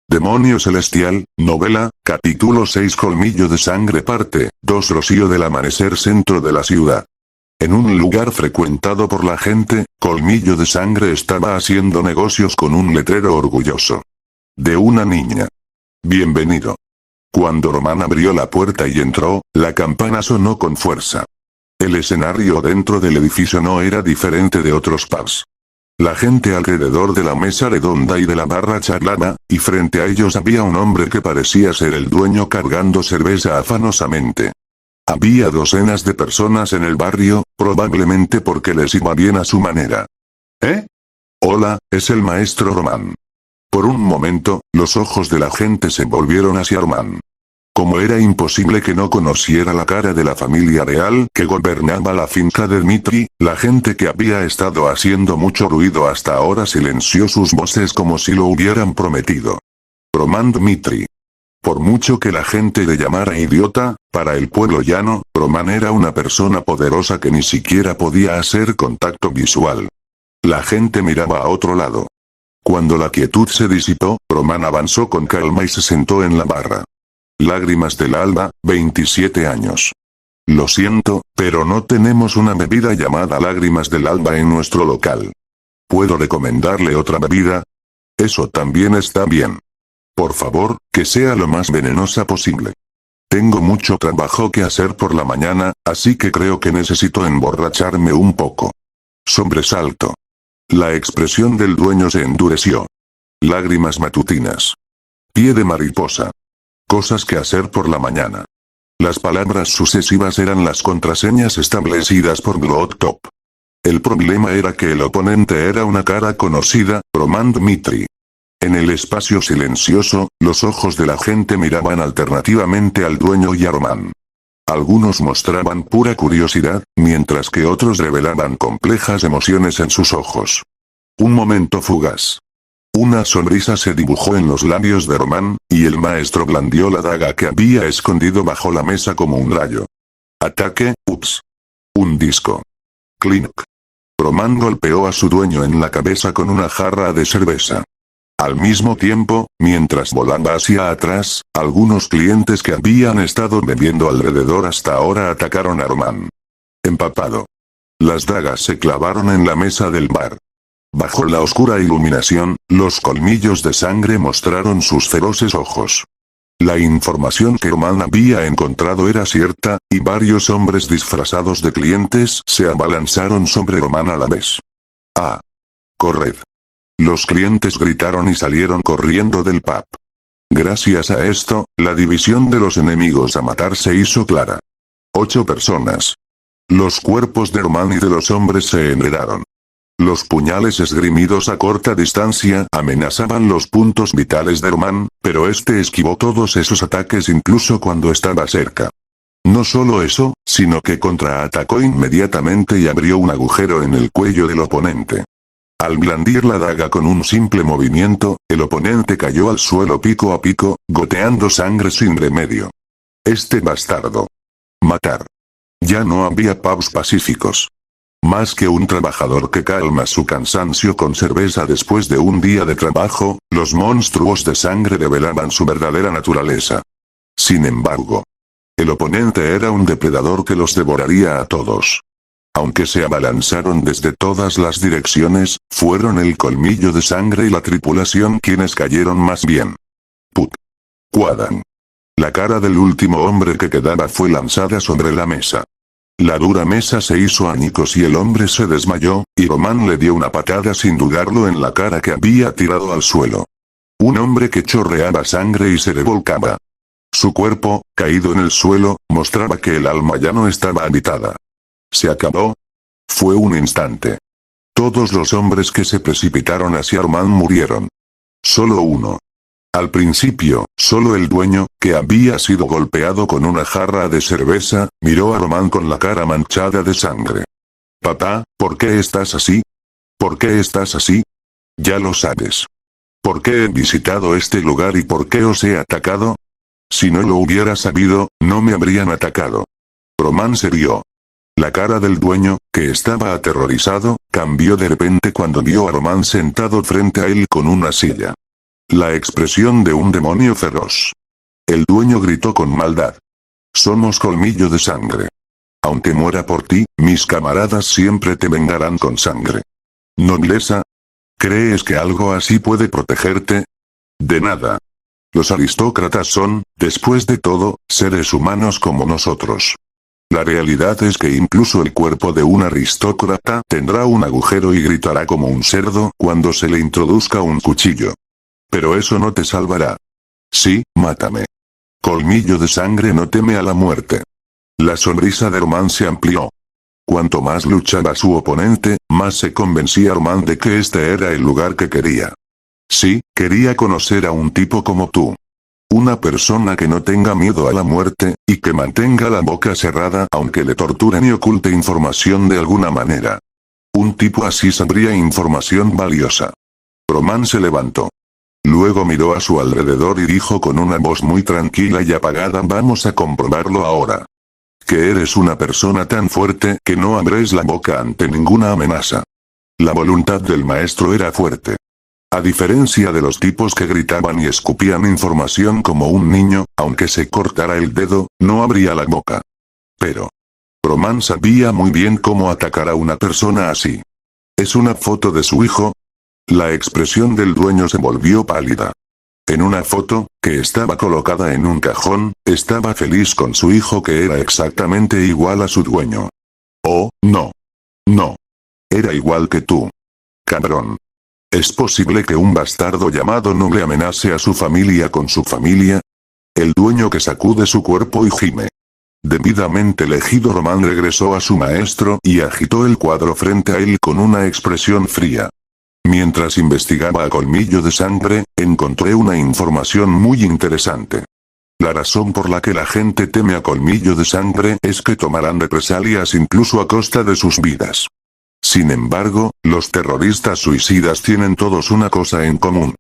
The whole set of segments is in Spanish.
Demonio Celestial, novela, capítulo 6 Colmillo de Sangre parte 2 Rocío del amanecer centro de la ciudad. En un lugar frecuentado por la gente, Colmillo de Sangre estaba haciendo negocios con un letrero orgulloso. De una niña. Bienvenido. Cuando Román abrió la puerta y entró, la campana sonó con fuerza. El escenario dentro del edificio no era diferente de otros pubs. La gente alrededor de la mesa redonda y de la barra charlaba, y frente a ellos había un hombre que parecía ser el dueño cargando cerveza afanosamente. Había docenas de personas en el barrio, probablemente porque les iba bien a su manera. ¿Eh? Hola, es el maestro Román. Por un momento, los ojos de la gente se volvieron hacia Román. Como era imposible que no conociera la cara de la familia real que gobernaba la finca de Dmitri, la gente que había estado haciendo mucho ruido hasta ahora silenció sus voces como si lo hubieran prometido. Román Dmitri. Por mucho que la gente le llamara idiota, para el pueblo llano, Román era una persona poderosa que ni siquiera podía hacer contacto visual. La gente miraba a otro lado. Cuando la quietud se disipó, Román avanzó con calma y se sentó en la barra. Lágrimas del alba, 27 años. Lo siento, pero no tenemos una bebida llamada Lágrimas del alba en nuestro local. ¿Puedo recomendarle otra bebida? Eso también está bien. Por favor, que sea lo más venenosa posible. Tengo mucho trabajo que hacer por la mañana, así que creo que necesito emborracharme un poco. Sobresalto. La expresión del dueño se endureció. Lágrimas matutinas. Pie de mariposa. Cosas que hacer por la mañana. Las palabras sucesivas eran las contraseñas establecidas por Glowtop. El problema era que el oponente era una cara conocida, Román Dmitri. En el espacio silencioso, los ojos de la gente miraban alternativamente al dueño y a Román. Algunos mostraban pura curiosidad, mientras que otros revelaban complejas emociones en sus ojos. Un momento fugaz. Una sonrisa se dibujó en los labios de Román, y el maestro blandió la daga que había escondido bajo la mesa como un rayo. Ataque, ups. Un disco. Clink. Román golpeó a su dueño en la cabeza con una jarra de cerveza. Al mismo tiempo, mientras volaba hacia atrás, algunos clientes que habían estado bebiendo alrededor hasta ahora atacaron a Román. Empapado. Las dagas se clavaron en la mesa del bar. Bajo la oscura iluminación, los colmillos de sangre mostraron sus feroces ojos. La información que Román había encontrado era cierta, y varios hombres disfrazados de clientes se abalanzaron sobre Román a la vez. ¡Ah! ¡Corred! Los clientes gritaron y salieron corriendo del pub. Gracias a esto, la división de los enemigos a matar se hizo clara. 8 personas. Los cuerpos de Román y de los hombres se enredaron. Los puñales esgrimidos a corta distancia amenazaban los puntos vitales de Román, pero este esquivó todos esos ataques incluso cuando estaba cerca. No solo eso, sino que contraatacó inmediatamente y abrió un agujero en el cuello del oponente. Al blandir la daga con un simple movimiento, el oponente cayó al suelo pico a pico, goteando sangre sin remedio. Este bastardo. Matar. Ya no había pubs pacíficos. Más que un trabajador que calma su cansancio con cerveza después de un día de trabajo, los monstruos de sangre revelaban su verdadera naturaleza. Sin embargo, el oponente era un depredador que los devoraría a todos. Aunque se abalanzaron desde todas las direcciones, fueron el colmillo de sangre y la tripulación quienes cayeron más bien. Put. Quadan. La cara del último hombre que quedaba fue lanzada sobre la mesa. La dura mesa se hizo añicos y el hombre se desmayó, y Román le dio una patada sin dudarlo en la cara que había tirado al suelo. Un hombre que chorreaba sangre y se revolcaba. Su cuerpo, caído en el suelo, mostraba que el alma ya no estaba habitada. ¿Se acabó? Fue un instante. Todos los hombres que se precipitaron hacia Román murieron. Solo uno. Al principio, solo el dueño, que había sido golpeado con una jarra de cerveza, miró a Román con la cara manchada de sangre. Papá, ¿por qué estás así? ¿Por qué estás así? Ya lo sabes. ¿Por qué he visitado este lugar y por qué os he atacado? Si no lo hubiera sabido, no me habrían atacado. Román se rió. La cara del dueño, que estaba aterrorizado, cambió de repente cuando vio a Román sentado frente a él con una silla. La expresión de un demonio feroz. El dueño gritó con maldad. Somos Colmillo de Sangre. Aunque muera por ti, mis camaradas siempre te vengarán con sangre. ¿Nobleza? ¿Crees que algo así puede protegerte? De nada. Los aristócratas son, después de todo, seres humanos como nosotros. La realidad es que incluso el cuerpo de un aristócrata tendrá un agujero y gritará como un cerdo cuando se le introduzca un cuchillo. Pero eso no te salvará. Sí, mátame. Colmillo de Sangre no teme a la muerte. La sonrisa de Román se amplió. Cuanto más luchaba su oponente, más se convencía Román de que este era el lugar que quería. Sí, quería conocer a un tipo como tú. Una persona que no tenga miedo a la muerte, y que mantenga la boca cerrada aunque le torturen y oculte información de alguna manera. Un tipo así sabría información valiosa. Román se levantó. Luego miró a su alrededor y dijo con una voz muy tranquila y apagada: vamos a comprobarlo ahora. Que eres una persona tan fuerte que no abres la boca ante ninguna amenaza. La voluntad del maestro era fuerte. A diferencia de los tipos que gritaban y escupían información como un niño, aunque se cortara el dedo, no abría la boca. Pero Román sabía muy bien cómo atacar a una persona así. ¿Es una foto de su hijo? La expresión del dueño se volvió pálida. En una foto, que estaba colocada en un cajón, estaba feliz con su hijo que era exactamente igual a su dueño. Oh, no. No. Era igual que tú. Cabrón. ¿Es posible que un bastardo llamado Noble amenace a su familia con su familia? El dueño que sacude su cuerpo y gime. Debidamente elegido, Román regresó a su maestro y agitó el cuadro frente a él con una expresión fría. Mientras investigaba a Colmillo de Sangre, encontré una información muy interesante. La razón por la que la gente teme a Colmillo de Sangre es que tomarán represalias incluso a costa de sus vidas. Sin embargo, los terroristas suicidas tienen todos una cosa en común.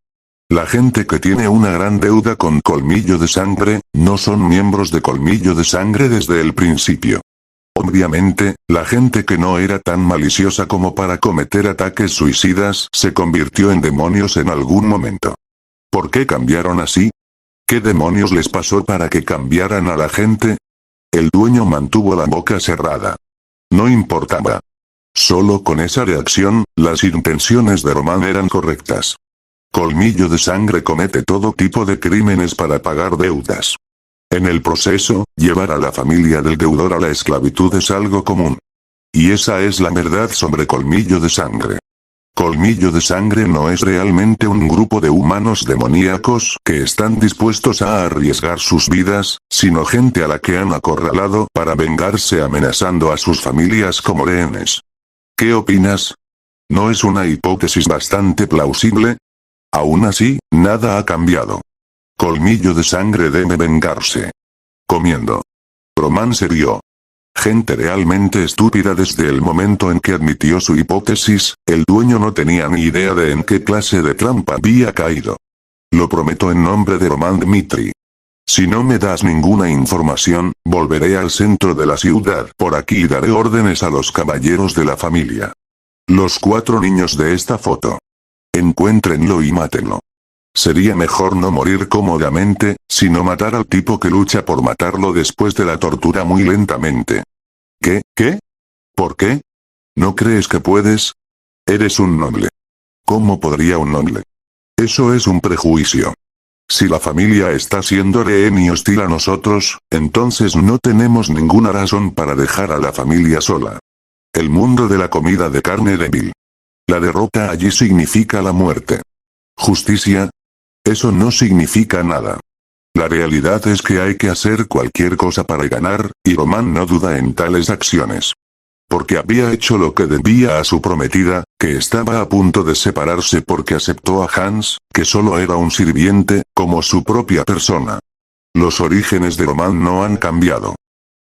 La gente que tiene una gran deuda con Colmillo de Sangre, no son miembros de Colmillo de Sangre desde el principio. Obviamente, la gente que no era tan maliciosa como para cometer ataques suicidas se convirtió en demonios en algún momento. ¿Por qué cambiaron así? ¿Qué demonios les pasó para que cambiaran a la gente? El dueño mantuvo la boca cerrada. No importaba. Solo con esa reacción, las intenciones de Román eran correctas. Colmillo de Sangre comete todo tipo de crímenes para pagar deudas. En el proceso, llevar a la familia del deudor a la esclavitud es algo común. Y esa es la verdad sobre Colmillo de Sangre. Colmillo de Sangre no es realmente un grupo de humanos demoníacos que están dispuestos a arriesgar sus vidas, sino gente a la que han acorralado para vengarse amenazando a sus familias como rehenes. ¿Qué opinas? ¿No es una hipótesis bastante plausible? Aún así, nada ha cambiado. Colmillo de Sangre debe vengarse. Comiendo. Román se rió. Gente realmente estúpida. Desde el momento en que admitió su hipótesis, el dueño no tenía ni idea de en qué clase de trampa había caído. Lo prometo en nombre de Román Dmitri. Si no me das ninguna información, volveré al centro de la ciudad por aquí y daré órdenes a los caballeros de la familia. Los 4 niños de esta foto. Encuéntrenlo y mátenlo. Sería mejor no morir cómodamente, sino matar al tipo que lucha por matarlo después de la tortura muy lentamente. ¿Qué? ¿Qué? ¿Por qué? ¿No crees que puedes? Eres un noble. ¿Cómo podría un noble? Eso es un prejuicio. Si la familia está siendo rehén y hostil a nosotros, entonces no tenemos ninguna razón para dejar a la familia sola. El mundo de la comida de carne débil. La derrota allí significa la muerte. ¿Justicia? Eso no significa nada. La realidad es que hay que hacer cualquier cosa para ganar, y Román no duda en tales acciones. Porque había hecho lo que debía a su prometida, que estaba a punto de separarse porque aceptó a Hans, que solo era un sirviente, como su propia persona. Los orígenes de Román no han cambiado.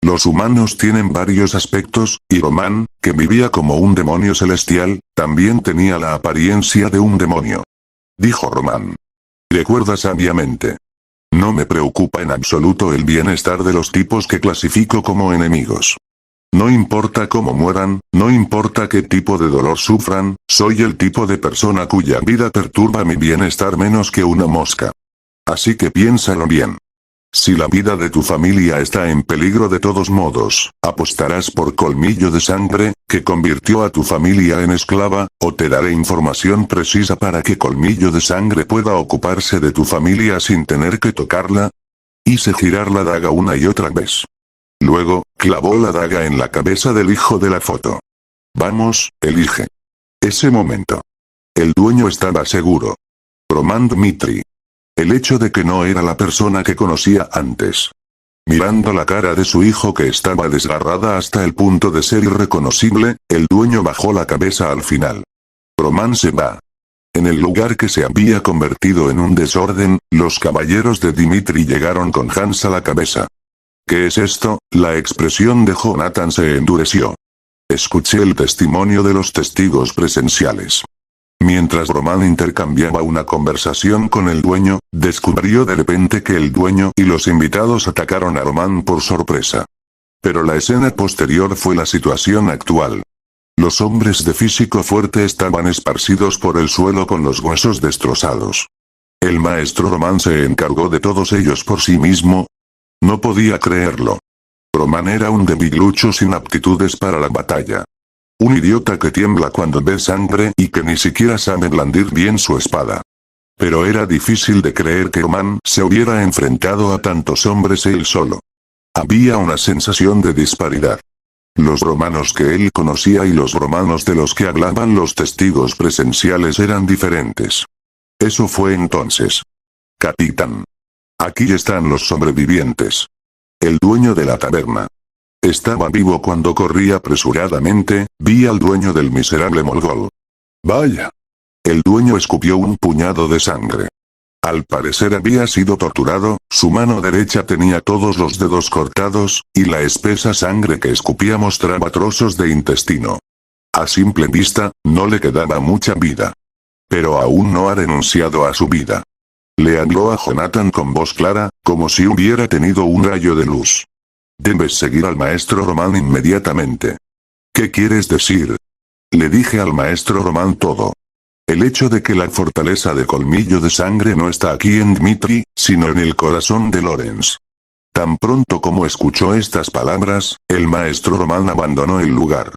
Los humanos tienen varios aspectos, y Román, que vivía como un demonio celestial, también tenía la apariencia de un demonio. Dijo Román. Recuerda sabiamente. No me preocupa en absoluto el bienestar de los tipos que clasifico como enemigos. No importa cómo mueran, no importa qué tipo de dolor sufran, soy el tipo de persona cuya vida perturba mi bienestar menos que una mosca. Así que piénsalo bien. Si la vida de tu familia está en peligro de todos modos, ¿apostarás por Colmillo de Sangre, que convirtió a tu familia en esclava, o te daré información precisa para que Colmillo de Sangre pueda ocuparse de tu familia sin tener que tocarla? Hice girar la daga una y otra vez. Luego, clavó la daga en la cabeza del hijo de la foto. Vamos, elige. Ese momento. El dueño estaba seguro. Roman Dmitri. El hecho de que no era la persona que conocía antes. Mirando la cara de su hijo que estaba desgarrada hasta el punto de ser irreconocible, el dueño bajó la cabeza al final. Roman se va. En el lugar que se había convertido en un desorden, los caballeros de Dmitri llegaron con Hans a la cabeza. ¿Qué es esto? La expresión de Jonathan se endureció. Escuché el testimonio de los testigos presenciales. Mientras Roman intercambiaba una conversación con el dueño, descubrió de repente que el dueño y los invitados atacaron a Roman por sorpresa. Pero la escena posterior fue la situación actual. Los hombres de físico fuerte estaban esparcidos por el suelo con los huesos destrozados. El maestro Roman se encargó de todos ellos por sí mismo. No podía creerlo. Roman era un debilucho sin aptitudes para la batalla. Un idiota que tiembla cuando ve sangre y que ni siquiera sabe blandir bien su espada. Pero era difícil de creer que Roman se hubiera enfrentado a tantos hombres él solo. Había una sensación de disparidad. Los romanos que él conocía y los romanos de los que hablaban los testigos presenciales eran diferentes. Eso fue entonces. Capitán. Aquí están los sobrevivientes. El dueño de la taberna. Estaba vivo cuando corrí apresuradamente, vi al dueño del miserable mogol. Vaya. El dueño escupió un puñado de sangre. Al parecer había sido torturado, su mano derecha tenía todos los dedos cortados, y la espesa sangre que escupía mostraba trozos de intestino. A simple vista, no le quedaba mucha vida. Pero aún no ha renunciado a su vida. Le habló a Jonathan con voz clara, como si hubiera tenido un rayo de luz. Debes seguir al maestro Roman inmediatamente. ¿Qué quieres decir? Le dije al maestro Roman todo. El hecho de que la fortaleza de Colmillo de Sangre no está aquí en Dmitri, sino en el corazón de Lorenz. Tan pronto como escuchó estas palabras, el maestro Roman abandonó el lugar.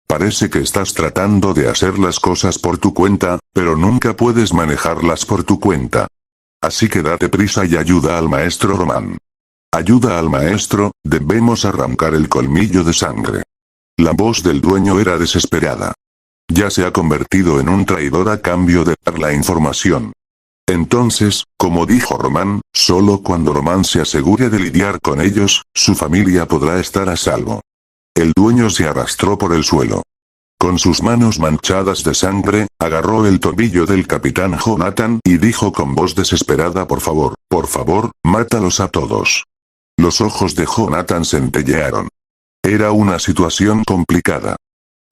Parece que estás tratando de hacer las cosas por tu cuenta, pero nunca puedes manejarlas por tu cuenta. Así que date prisa y ayuda al maestro Roman. Ayuda al maestro, debemos arrancar el Colmillo de Sangre. La voz del dueño era desesperada. Ya se ha convertido en un traidor a cambio de dar la información. Entonces, como dijo Roman, solo cuando Roman se asegure de lidiar con ellos, su familia podrá estar a salvo. El dueño se arrastró por el suelo. Con sus manos manchadas de sangre, agarró el tobillo del capitán Jonathan y dijo con voz desesperada: por favor, mátalos a todos. Los ojos de Jonathan centellearon. Era una situación complicada.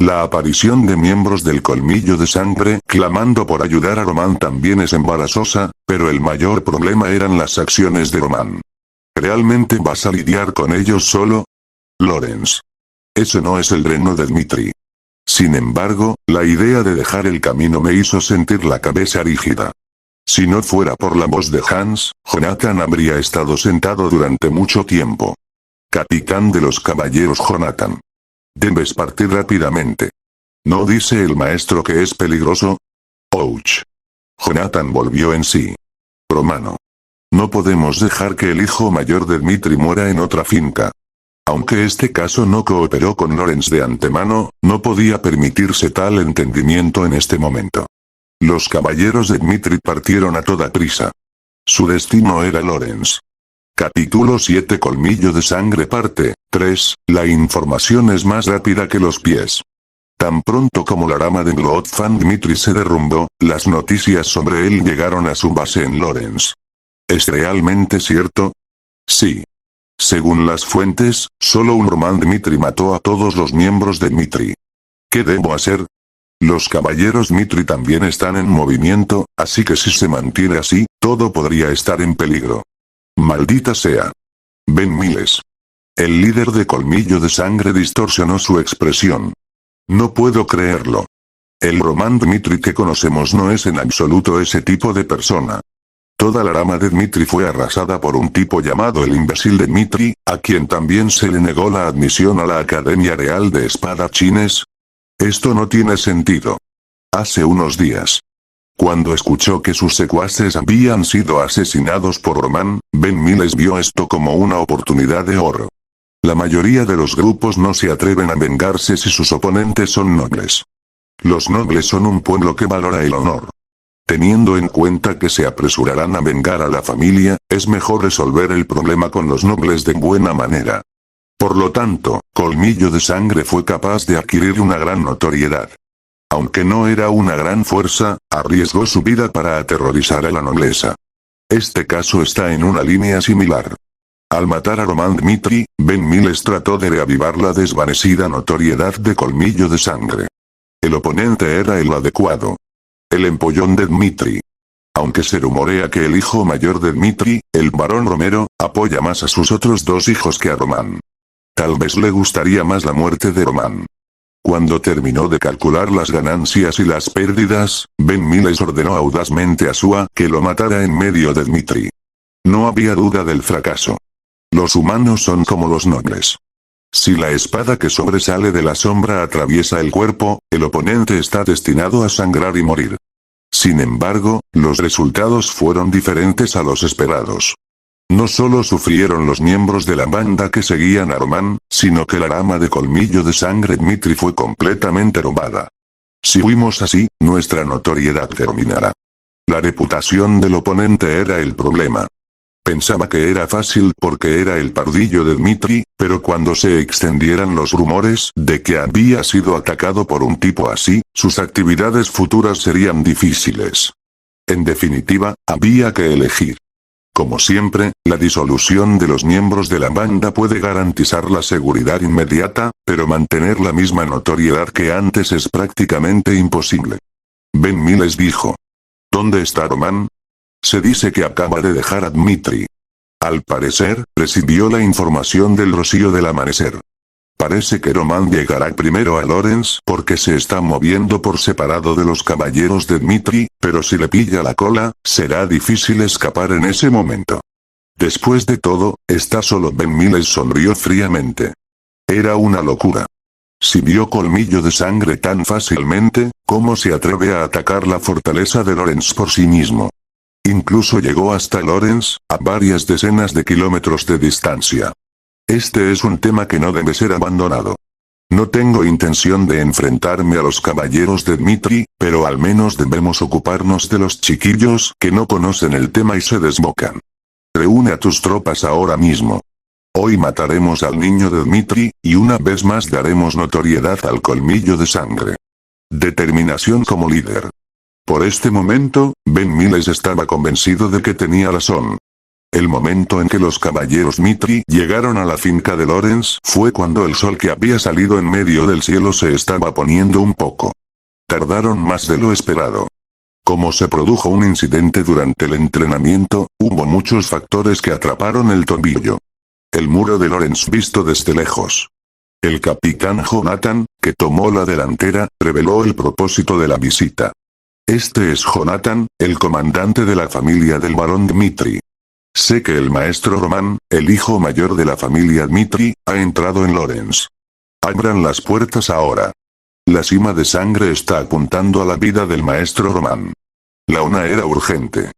La aparición de miembros del Colmillo de Sangre clamando por ayudar a Roman también es embarazosa, pero el mayor problema eran las acciones de Roman. ¿Realmente vas a lidiar con ellos solo? Lorenz. Eso no es el reino de Dmitri. Sin embargo, la idea de dejar el camino me hizo sentir la cabeza rígida. Si no fuera por la voz de Hans, Jonathan habría estado sentado durante mucho tiempo. Capitán de los caballeros Jonathan. Debes partir rápidamente. ¿No dice el maestro que es peligroso? Ouch. Jonathan volvió en sí. Romano. No podemos dejar que el hijo mayor de Dmitri muera en otra finca. Aunque este caso no cooperó con Lorenz de antemano, no podía permitirse tal entendimiento en este momento. Los caballeros de Dmitri partieron a toda prisa. Su destino era Lorenz. Capítulo 7 Colmillo de Sangre parte 3, la información es más rápida que los pies. Tan pronto como la rama de Glotfan Dmitri se derrumbó, las noticias sobre él llegaron a su base en Lorenz. ¿Es realmente cierto? Sí. Según las fuentes, solo un Roman Dmitri mató a todos los miembros de Dmitri. ¿Qué debo hacer? Los caballeros Dmitri también están en movimiento, así que si se mantiene así, todo podría estar en peligro. Maldita sea. Ven Miles. El líder de Colmillo de Sangre distorsionó su expresión. No puedo creerlo. El Román Dmitri que conocemos no es en absoluto ese tipo de persona. Toda la rama de Dmitri fue arrasada por un tipo llamado el imbécil Dmitri, a quien también se le negó la admisión a la Academia Real de Espadachines. Esto no tiene sentido. Hace unos días, cuando escuchó que sus secuaces habían sido asesinados por Román, Ben Miles vio esto como una oportunidad de oro. La mayoría de los grupos no se atreven a vengarse si sus oponentes son nobles. Los nobles son un pueblo que valora el honor. Teniendo en cuenta que se apresurarán a vengar a la familia, es mejor resolver el problema con los nobles de buena manera. Por lo tanto, Colmillo de Sangre fue capaz de adquirir una gran notoriedad. Aunque no era una gran fuerza, arriesgó su vida para aterrorizar a la nobleza. Este caso está en una línea similar. Al matar a Román Dmitri, Ben Miles trató de reavivar la desvanecida notoriedad de Colmillo de Sangre. El oponente era el adecuado. El empollón de Dmitri. Aunque se rumorea que el hijo mayor de Dmitri, el barón Romero, apoya más a sus otros dos hijos que a Román. Tal vez le gustaría más la muerte de Román. Cuando terminó de calcular las ganancias y las pérdidas, Ben Miles ordenó audazmente a Sua que lo matara en medio de Dmitri. No había duda del fracaso. Los humanos son como los nobles. Si la espada que sobresale de la sombra atraviesa el cuerpo, el oponente está destinado a sangrar y morir. Sin embargo, los resultados fueron diferentes a los esperados. No solo sufrieron los miembros de la banda que seguían a Román, sino que la rama de Colmillo de Sangre Dmitri fue completamente robada. Si fuimos así, nuestra notoriedad terminará. La reputación del oponente era el problema. Pensaba que era fácil porque era el pardillo de Dmitri, pero cuando se extendieran los rumores de que había sido atacado por un tipo así, sus actividades futuras serían difíciles. En definitiva, había que elegir. Como siempre, la disolución de los miembros de la banda puede garantizar la seguridad inmediata, pero mantener la misma notoriedad que antes es prácticamente imposible. Ben Miles dijo. ¿Dónde está Román? Se dice que acaba de dejar a Dmitri. Al parecer, recibió la información del rocío del amanecer. Parece que Román llegará primero a Lorenz porque se está moviendo por separado de los caballeros de Dmitri, pero si le pilla la cola, será difícil escapar en ese momento. Después de todo, está solo. Ben Miles sonrió fríamente. Era una locura. Si vio Colmillo de Sangre tan fácilmente, ¿cómo se atreve a atacar la fortaleza de Lorenz por sí mismo? Incluso llegó hasta Lorenz, a varias decenas de kilómetros de distancia. Este es un tema que no debe ser abandonado. No tengo intención de enfrentarme a los caballeros de Dmitri, pero al menos debemos ocuparnos de los chiquillos que no conocen el tema y se desbocan. Reúne a tus tropas ahora mismo. Hoy mataremos al niño de Dmitri, y una vez más daremos notoriedad al Colmillo de Sangre. Determinación como líder. Por este momento, Ben Miles estaba convencido de que tenía razón. El momento en que los caballeros Dmitri llegaron a la finca de Lorenz fue cuando el sol que había salido en medio del cielo se estaba poniendo un poco. Tardaron más de lo esperado. Como se produjo un incidente durante el entrenamiento, hubo muchos factores que atraparon el tobillo. El muro de Lorenz visto desde lejos. El capitán Jonathan, que tomó la delantera, reveló el propósito de la visita. Este es Jonathan, el comandante de la familia del barón Dmitri. Sé que el maestro Román, el hijo mayor de la familia Dmitri, ha entrado en Lorenz. Abran las puertas ahora. La cima de sangre está apuntando a la vida del maestro Román. La una era urgente.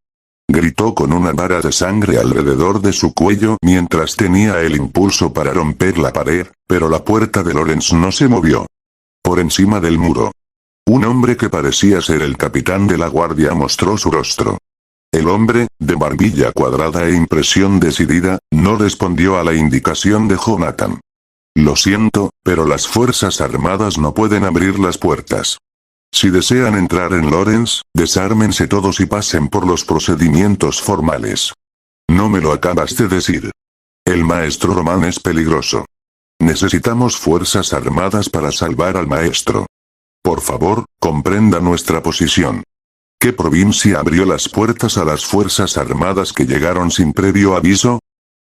Gritó con una vara de sangre alrededor de su cuello mientras tenía el impulso para romper la pared, pero la puerta de Lorenz no se movió. Por encima del muro. Un hombre que parecía ser el capitán de la guardia mostró su rostro. El hombre, de barbilla cuadrada e impresión decidida, no respondió a la indicación de Jonathan. Lo siento, pero las fuerzas armadas no pueden abrir las puertas. Si desean entrar en Lorenz, desármense todos y pasen por los procedimientos formales. No me lo acabas de decir. El maestro Román es peligroso. Necesitamos fuerzas armadas para salvar al maestro. Por favor, comprenda nuestra posición. ¿Qué provincia abrió las puertas a las fuerzas armadas que llegaron sin previo aviso?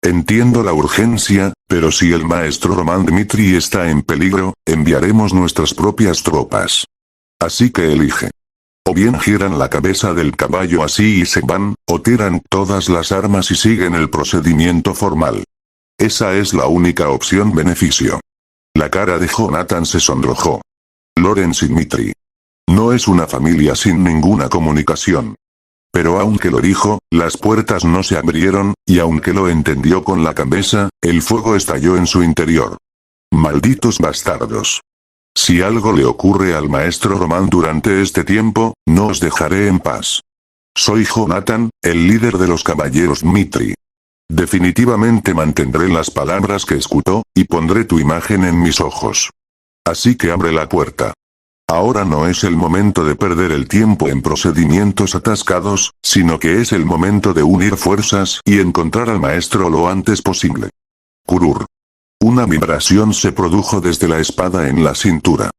Entiendo la urgencia, pero si el maestro Roman Dmitri está en peligro, enviaremos nuestras propias tropas. Así que elige. O bien giran la cabeza del caballo así y se van, o tiran todas las armas y siguen el procedimiento formal. Esa es la única opción beneficio. La cara de Jonathan se sonrojó. Lorenz y Dmitri. No es una familia sin ninguna comunicación. Pero aunque lo dijo, las puertas no se abrieron, y aunque lo entendió con la cabeza, el fuego estalló en su interior. Malditos bastardos. Si algo le ocurre al maestro Roman durante este tiempo, no os dejaré en paz. Soy Jonathan, el líder de los caballeros Dmitri. Definitivamente mantendré las palabras que escutó, y pondré tu imagen en mis ojos. Así que abre la puerta. Ahora no es el momento de perder el tiempo en procedimientos atascados, sino que es el momento de unir fuerzas y encontrar al maestro lo antes posible. Kurur. Una vibración se produjo desde la espada en la cintura.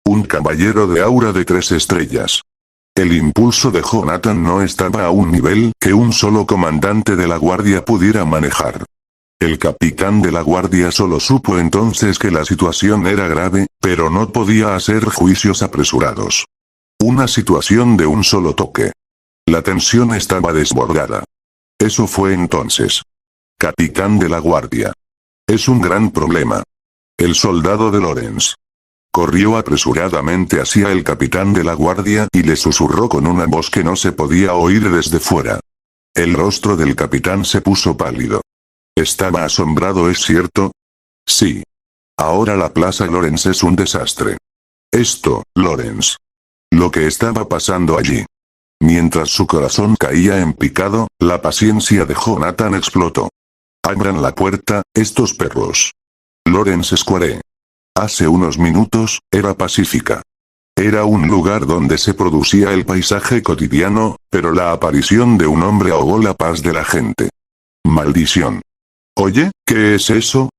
Un caballero de aura de 3 estrellas. El impulso de Jonathan no estaba a un nivel que un solo comandante de la guardia pudiera manejar. El capitán de la guardia solo supo entonces que la situación era grave, pero no podía hacer juicios apresurados. Una situación de un solo toque. La tensión estaba desbordada. Eso fue entonces. Capitán de la guardia. Es un gran problema. El soldado de Lorenz. Corrió apresuradamente hacia el capitán de la guardia y le susurró con una voz que no se podía oír desde fuera. El rostro del capitán se puso pálido. Estaba asombrado, ¿es cierto? Sí. Ahora la Plaza Lorenz es un desastre. Esto, Lorenz. Lo que estaba pasando allí. Mientras su corazón caía en picado, la paciencia de Jonathan explotó. Abran la puerta, estos perros. Lorenz Square. Hace unos minutos, era pacífica. Era un lugar donde se producía el paisaje cotidiano, pero la aparición de un hombre ahogó la paz de la gente. Maldición. Oye, ¿qué es eso?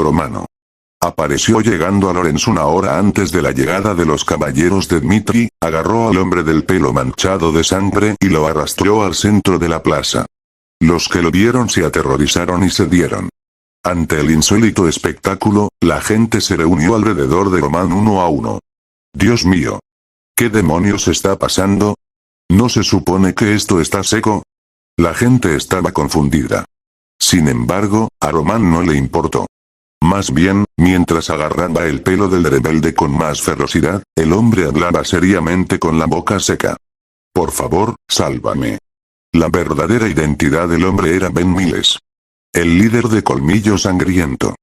Romano. Apareció llegando a Lorenz una hora antes de la llegada de los caballeros de Dmitri, agarró al hombre del pelo manchado de sangre y lo arrastró al centro de la plaza. Los que lo vieron se aterrorizaron y se dieron. Ante el insólito espectáculo, la gente se reunió alrededor de Roman uno a uno. Dios mío. ¿Qué demonios está pasando? ¿No se supone que esto está seco? La gente estaba confundida. Sin embargo, a Roman no le importó. Más bien, mientras agarraba el pelo del rebelde con más ferocidad, el hombre hablaba seriamente con la boca seca. Por favor, sálvame. La verdadera identidad del hombre era Ben Miles. El líder de Colmillo Sangriento.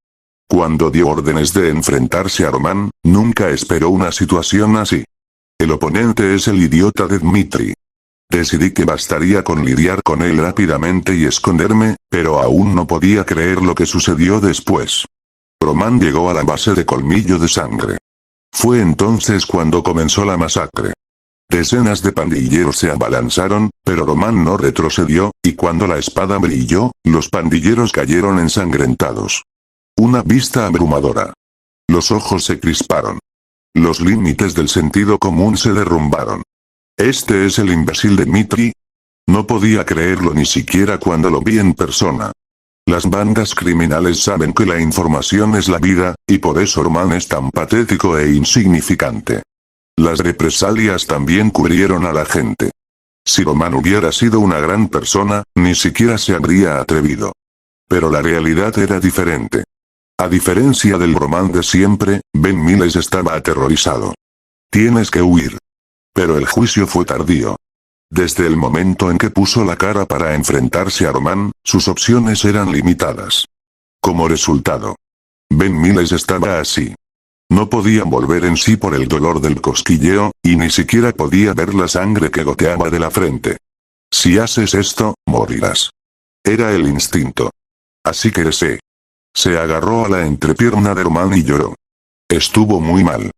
Cuando dio órdenes de enfrentarse a Roman, nunca esperó una situación así. El oponente es el idiota de Dmitri. Decidí que bastaría con lidiar con él rápidamente y esconderme, pero aún no podía creer lo que sucedió después. Roman llegó a la base de Colmillo de Sangre. Fue entonces cuando comenzó la masacre. Decenas de pandilleros se abalanzaron, pero Roman no retrocedió, y cuando la espada brilló, los pandilleros cayeron ensangrentados. Una vista abrumadora. Los ojos se crisparon. Los límites del sentido común se derrumbaron. ¿Este es el imbécil de Dmitri? No podía creerlo ni siquiera cuando lo vi en persona. Las bandas criminales saben que la información es la vida, y por eso Roman es tan patético e insignificante. Las represalias también cubrieron a la gente. Si Roman hubiera sido una gran persona, ni siquiera se habría atrevido. Pero la realidad era diferente. A diferencia del Roman de siempre, Ben Miles estaba aterrorizado. Tienes que huir. Pero el juicio fue tardío. Desde el momento en que puso la cara para enfrentarse a Roman, sus opciones eran limitadas. Como resultado, Ben Miles estaba así. No podía volver en sí por el dolor del cosquilleo, y ni siquiera podía ver la sangre que goteaba de la frente. Si haces esto, morirás. Era el instinto. Así que se agarró a la entrepierna de Roman y lloró. Estuvo muy mal.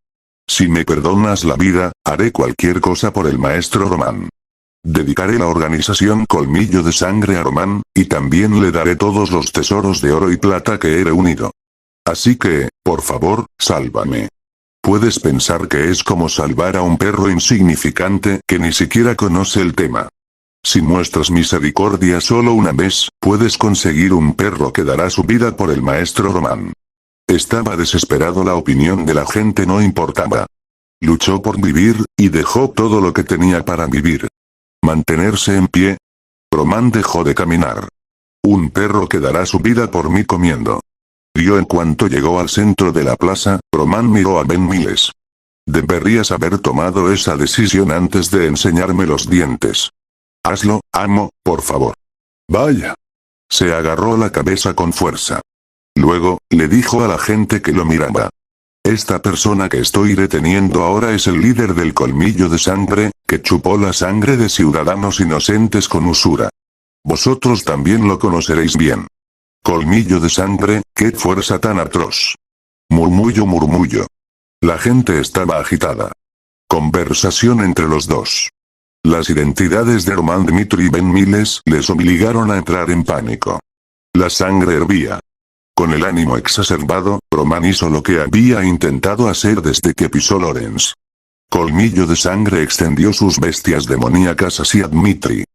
Si me perdonas la vida, haré cualquier cosa por el maestro Roman. Dedicaré la organización Colmillo de Sangre a Roman, y también le daré todos los tesoros de oro y plata que he reunido. Así que, por favor, sálvame. Puedes pensar que es como salvar a un perro insignificante que ni siquiera conoce el tema. Si muestras misericordia solo una vez, puedes conseguir un perro que dará su vida por el maestro Román. Estaba desesperado, la opinión de la gente no importaba. Luchó por vivir, y dejó todo lo que tenía para vivir. Mantenerse en pie. Román dejó de caminar. Un perro que dará su vida por mí comiendo. En cuanto llegó al centro de la plaza, Román miró a Ben Miles. Deberías haber tomado esa decisión antes de enseñarme los dientes. Hazlo, amo, por favor. Vaya. Se agarró la cabeza con fuerza. Luego, le dijo a la gente que lo miraba. Esta persona que estoy reteniendo ahora es el líder del Colmillo de Sangre, que chupó la sangre de ciudadanos inocentes con usura. Vosotros también lo conoceréis bien. Colmillo de Sangre, qué fuerza tan atroz. Murmullo, murmullo. La gente estaba agitada. Conversación entre los dos. Las identidades de Román Dmitri y Ben Miles les obligaron a entrar en pánico. La sangre hervía. Con el ánimo exacerbado, Román hizo lo que había intentado hacer desde que pisó Lorenz. Colmillo de Sangre extendió sus bestias demoníacas hacia Dmitri.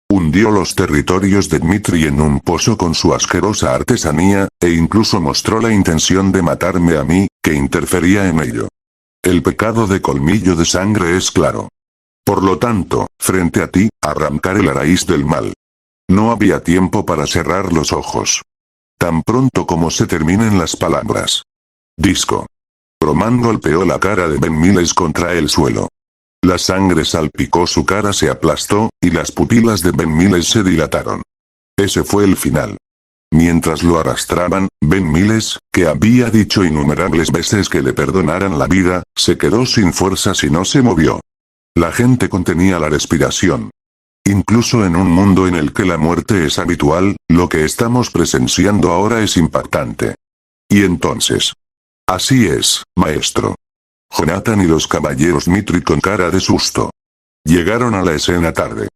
Hundió los territorios de Dmitri en un pozo con su asquerosa artesanía, e incluso mostró la intención de matarme a mí, que interfería en ello. El pecado de Colmillo de Sangre es claro. Por lo tanto, frente a ti, arrancaré la raíz del mal. No había tiempo para cerrar los ojos. Tan pronto como se terminen las palabras. Disco. Román golpeó la cara de Ben Miles contra el suelo. La sangre salpicó su cara, se aplastó, y las pupilas de Ben Miles se dilataron. Ese fue el final. Mientras lo arrastraban, Ben Miles, que había dicho innumerables veces que le perdonaran la vida, se quedó sin fuerzas y no se movió. La gente contenía la respiración. Incluso en un mundo en el que la muerte es habitual, lo que estamos presenciando ahora es impactante. Y entonces. Así es, maestro. Jonathan y los caballeros Dmitri con cara de susto. Llegaron a la escena tarde.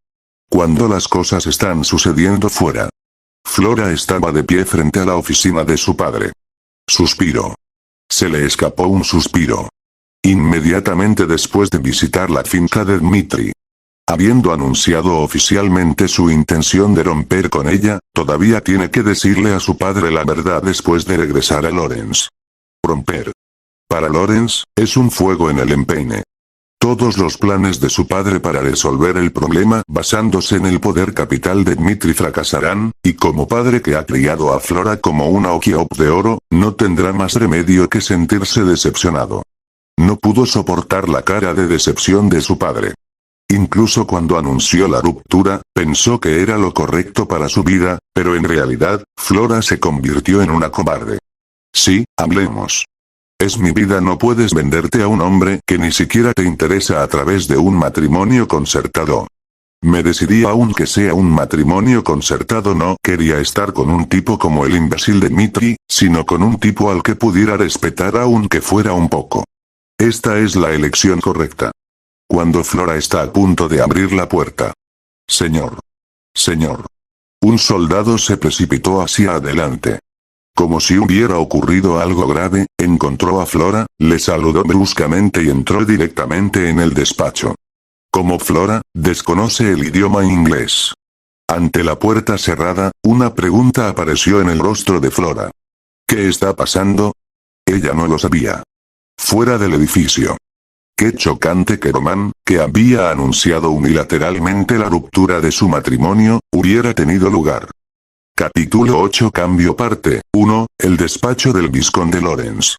Cuando las cosas están sucediendo fuera. Flora estaba de pie frente a la oficina de su padre. Suspiró. Se le escapó un suspiro. Inmediatamente después de visitar la finca de Dmitri. Habiendo anunciado oficialmente su intención de romper con ella, todavía tiene que decirle a su padre la verdad después de regresar a Lorenz. Romper. Para Lorenz, es un fuego en el empeine. Todos los planes de su padre para resolver el problema basándose en el poder capital de Dmitri fracasarán, y como padre que ha criado a Flora como una Okiop de oro, no tendrá más remedio que sentirse decepcionado. No pudo soportar la cara de decepción de su padre. Incluso cuando anunció la ruptura, pensó que era lo correcto para su vida, pero en realidad, Flora se convirtió en una cobarde. Sí, hablemos. Es mi vida, no puedes venderte a un hombre que ni siquiera te interesa a través de un matrimonio concertado. Me decidí aunque sea un matrimonio concertado, no quería estar con un tipo como el imbécil de Dmitri, sino con un tipo al que pudiera respetar aunque fuera un poco. Esta es la elección correcta. Cuando Flora está a punto de abrir la puerta. Señor. Señor. Un soldado se precipitó hacia adelante. Como si hubiera ocurrido algo grave, encontró a Flora, le saludó bruscamente y entró directamente en el despacho. Como Flora, desconoce el idioma inglés. Ante la puerta cerrada, una pregunta apareció en el rostro de Flora. ¿Qué está pasando? Ella no lo sabía. Fuera del edificio. Qué chocante que Román, que había anunciado unilateralmente la ruptura de su matrimonio, hubiera tenido lugar. Capítulo 8. Cambio parte 1. El despacho del vizconde Lorenz.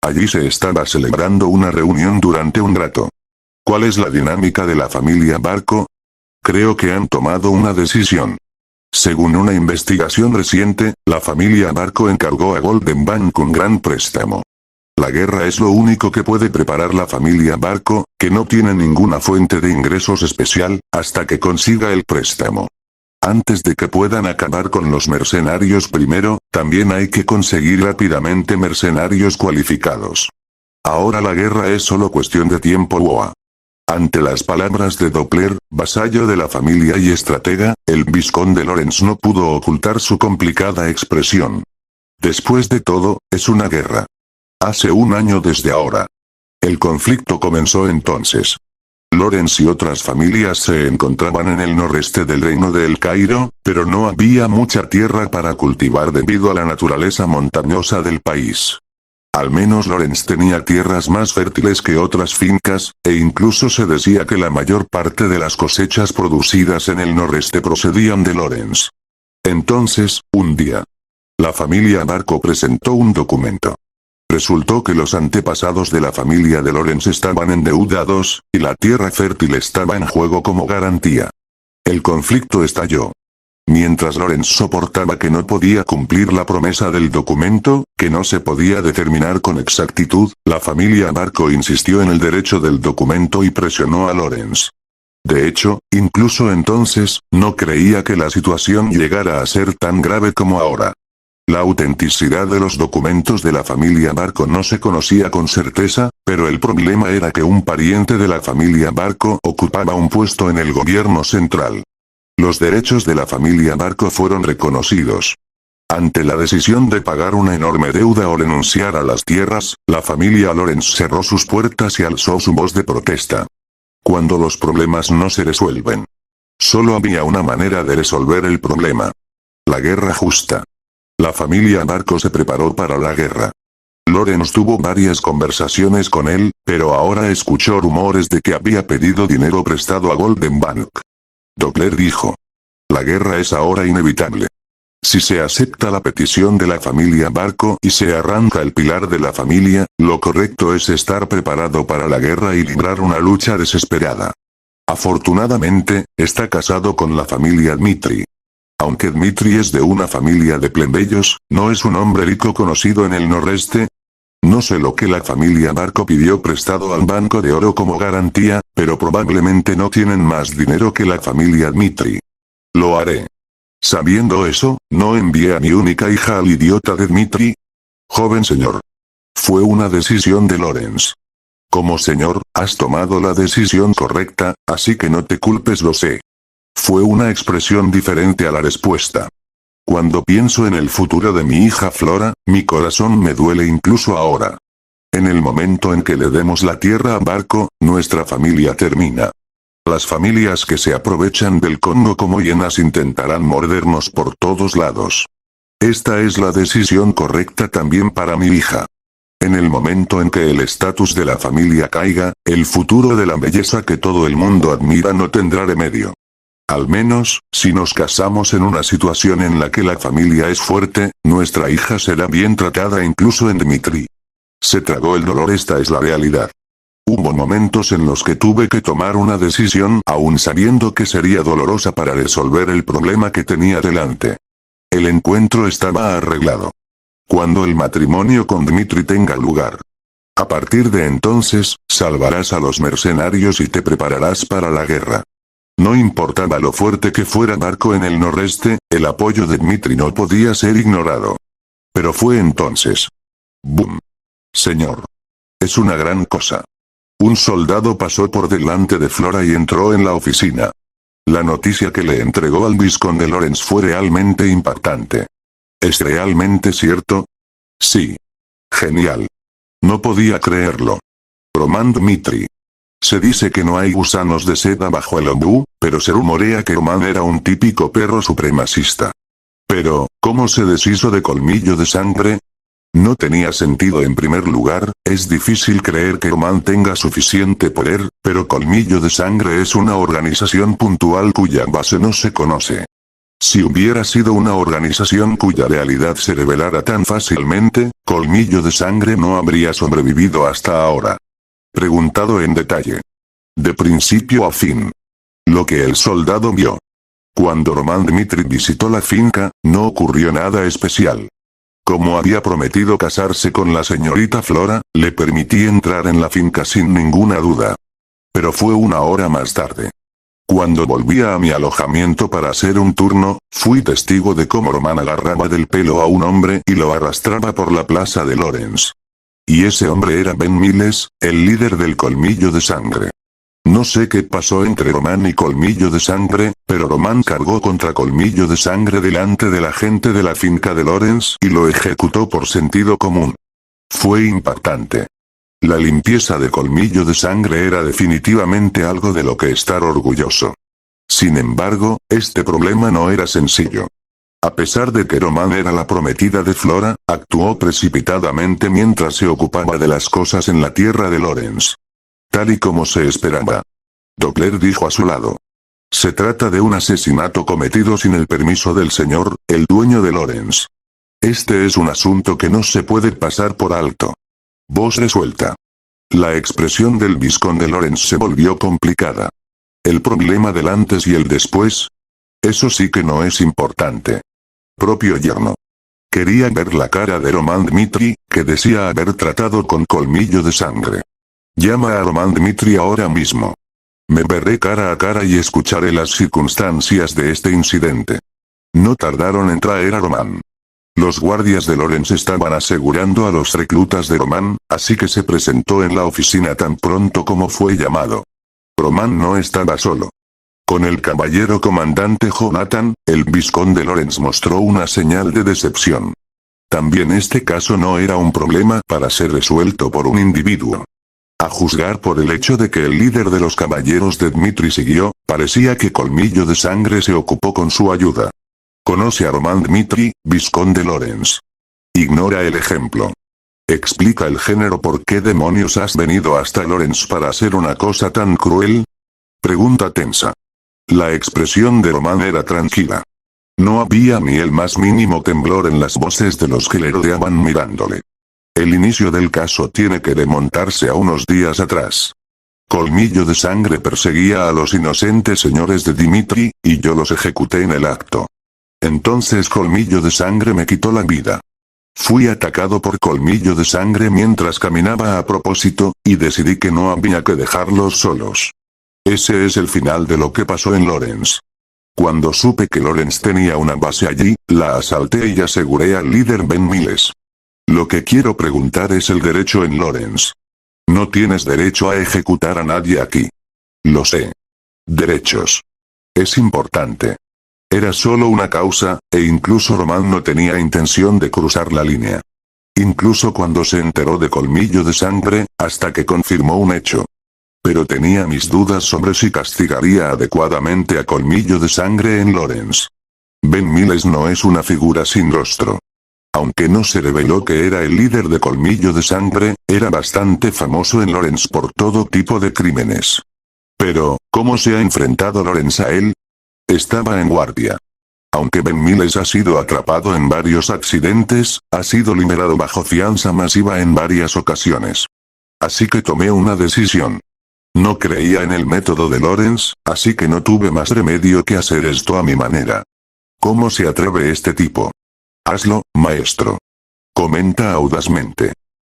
Allí se estaba celebrando una reunión durante un rato. ¿Cuál es la dinámica de la familia Barco? Creo que han tomado una decisión. Según una investigación reciente, la familia Barco encargó a Golden Bank un gran préstamo. La guerra es lo único que puede preparar la familia Barco, que no tiene ninguna fuente de ingresos especial, hasta que consiga el préstamo. Antes de que puedan acabar con los mercenarios primero, también hay que conseguir rápidamente mercenarios cualificados. Ahora la guerra es solo cuestión de tiempo. Woa. Ante las palabras de Doppler, vasallo de la familia y estratega, el vizconde Lorenz no pudo ocultar su complicada expresión. Después de todo, es una guerra. Hace un año desde ahora. El conflicto comenzó entonces. Lorenz y otras familias se encontraban en el noreste del reino de El Cairo, pero no había mucha tierra para cultivar debido a la naturaleza montañosa del país. Al menos Lorenz tenía tierras más fértiles que otras fincas, e incluso se decía que la mayor parte de las cosechas producidas en el noreste procedían de Lorenz. Entonces, un día, la familia Barco presentó un documento. Resultó que los antepasados de la familia de Lorenz estaban endeudados, y la tierra fértil estaba en juego como garantía. El conflicto estalló. Mientras Lorenz soportaba que no podía cumplir la promesa del documento, que no se podía determinar con exactitud, la familia Barco insistió en el derecho del documento y presionó a Lorenz. De hecho, incluso entonces, no creía que la situación llegara a ser tan grave como ahora. La autenticidad de los documentos de la familia Barco no se conocía con certeza, pero el problema era que un pariente de la familia Barco ocupaba un puesto en el gobierno central. Los derechos de la familia Barco fueron reconocidos. Ante la decisión de pagar una enorme deuda o renunciar a las tierras, la familia Lorenz cerró sus puertas y alzó su voz de protesta. Cuando los problemas no se resuelven, solo había una manera de resolver el problema: la guerra justa. La familia Barco se preparó para la guerra. Lorenz tuvo varias conversaciones con él, pero ahora escuchó rumores de que había pedido dinero prestado a Golden Bank. Doppler dijo: la guerra es ahora inevitable. Si se acepta la petición de la familia Barco y se arranca el pilar de la familia, lo correcto es estar preparado para la guerra y librar una lucha desesperada. Afortunadamente, está casado con la familia Dmitri. Aunque Dmitri es de una familia de plebeyos, no es un hombre rico conocido en el noreste. No sé lo que la familia Barco pidió prestado al Banco de Oro como garantía, pero probablemente no tienen más dinero que la familia Dmitri. Lo haré. Sabiendo eso, no envié a mi única hija al idiota de Dmitri. Joven señor. Fue una decisión de Lorenz. Como señor, has tomado la decisión correcta, así que no te culpes, lo sé. Fue una expresión diferente a la respuesta. Cuando pienso en el futuro de mi hija Flora, mi corazón me duele incluso ahora. En el momento en que le demos la tierra a Barco, nuestra familia termina. Las familias que se aprovechan del Congo como hienas intentarán mordernos por todos lados. Esta es la decisión correcta también para mi hija. En el momento en que el estatus de la familia caiga, el futuro de la belleza que todo el mundo admira no tendrá remedio. Al menos, si nos casamos en una situación en la que la familia es fuerte, nuestra hija será bien tratada incluso en Dmitri. Se tragó el dolor, esta es la realidad. Hubo momentos en los que tuve que tomar una decisión aún sabiendo que sería dolorosa para resolver el problema que tenía delante. El encuentro estaba arreglado. Cuando el matrimonio con Dmitri tenga lugar. A partir de entonces, salvarás a los mercenarios y te prepararás para la guerra. No importaba lo fuerte que fuera Barco en el noreste, el apoyo de Dmitri no podía ser ignorado. Pero fue entonces. ¡Bum! Señor. Es una gran cosa. Un soldado pasó por delante de Flora y entró en la oficina. La noticia que le entregó al vizconde Lorenz fue realmente impactante. ¿Es realmente cierto? Sí. Genial. No podía creerlo. Roman Dmitri. Se dice que no hay gusanos de seda bajo el ombú, pero se rumorea que Roman era un típico perro supremacista. Pero, ¿cómo se deshizo de Colmillo de Sangre? No tenía sentido. En primer lugar, es difícil creer que Roman tenga suficiente poder, pero Colmillo de Sangre es una organización puntual cuya base no se conoce. Si hubiera sido una organización cuya realidad se revelara tan fácilmente, Colmillo de Sangre no habría sobrevivido hasta ahora. Preguntado en detalle. De principio a fin. Lo que el soldado vio. Cuando Roman Dmitri visitó la finca, no ocurrió nada especial. Como había prometido casarse con la señorita Flora, le permití entrar en la finca sin ninguna duda. Pero fue una hora más tarde. Cuando volvía a mi alojamiento para hacer un turno, fui testigo de cómo Roman agarraba del pelo a un hombre y lo arrastraba por la plaza de Lorenz. Y ese hombre era Ben Miles, el líder del Colmillo de Sangre. No sé qué pasó entre Roman y Colmillo de Sangre, pero Roman cargó contra Colmillo de Sangre delante de la gente de la finca de Lorenz y lo ejecutó por sentido común. Fue impactante. La limpieza de Colmillo de Sangre era definitivamente algo de lo que estar orgulloso. Sin embargo, este problema no era sencillo. A pesar de que Roman era la prometida de Flora, actuó precipitadamente mientras se ocupaba de las cosas en la tierra de Lorenz. Tal y como se esperaba. Doppler dijo a su lado. Se trata de un asesinato cometido sin el permiso del señor, el dueño de Lorenz. Este es un asunto que no se puede pasar por alto. Voz resuelta. La expresión del vizconde Lorenz se volvió complicada. ¿El problema del antes y el después? Eso sí que no es importante. Propio yerno. Quería ver la cara de Roman Dmitri, que decía haber tratado con Colmillo de Sangre. Llama a Roman Dmitri ahora mismo. Me veré cara a cara y escucharé las circunstancias de este incidente. No tardaron en traer a Roman. Los guardias de Lorenz estaban asegurando a los reclutas de Roman, así que se presentó en la oficina tan pronto como fue llamado. Roman no estaba solo. Con el caballero comandante Jonathan, el vizconde Lorenz mostró una señal de decepción. También este caso no era un problema para ser resuelto por un individuo. A juzgar por el hecho de que el líder de los caballeros de Dmitri siguió, parecía que Colmillo de Sangre se ocupó con su ayuda. Conoce a Roman Dmitri, vizconde Lorenz. Ignora el ejemplo. Explica el género por qué demonios has venido hasta Lorenz para hacer una cosa tan cruel. Pregunta tensa. La expresión de Roman era tranquila. No había ni el más mínimo temblor en las voces de los que le rodeaban mirándole. El inicio del caso tiene que remontarse a unos días atrás. Colmillo de Sangre perseguía a los inocentes señores de Dmitri, y yo los ejecuté en el acto. Entonces Colmillo de Sangre me quitó la vida. Fui atacado por Colmillo de Sangre mientras caminaba a propósito, y decidí que no había que dejarlos solos. Ese es el final de lo que pasó en Lorenz. Cuando supe que Lorenz tenía una base allí, la asalté y aseguré al líder Ben Miles. Lo que quiero preguntar es el derecho en Lorenz. No tienes derecho a ejecutar a nadie aquí. Lo sé. Derechos. Es importante. Era solo una causa, e incluso Roman no tenía intención de cruzar la línea. Incluso cuando se enteró de Colmillo de Sangre, hasta que confirmó un hecho. Pero tenía mis dudas sobre si castigaría adecuadamente a Colmillo de Sangre en Lorenz. Ben Miles no es una figura sin rostro. Aunque no se reveló que era el líder de Colmillo de Sangre, era bastante famoso en Lorenz por todo tipo de crímenes. Pero, ¿cómo se ha enfrentado Lorenz a él? Estaba en guardia. Aunque Ben Miles ha sido atrapado en varios accidentes, ha sido liberado bajo fianza masiva en varias ocasiones. Así que tomé una decisión. No creía en el método de Lorenz, así que no tuve más remedio que hacer esto a mi manera. ¿Cómo se atreve este tipo? Hazlo, maestro. Comenta audazmente.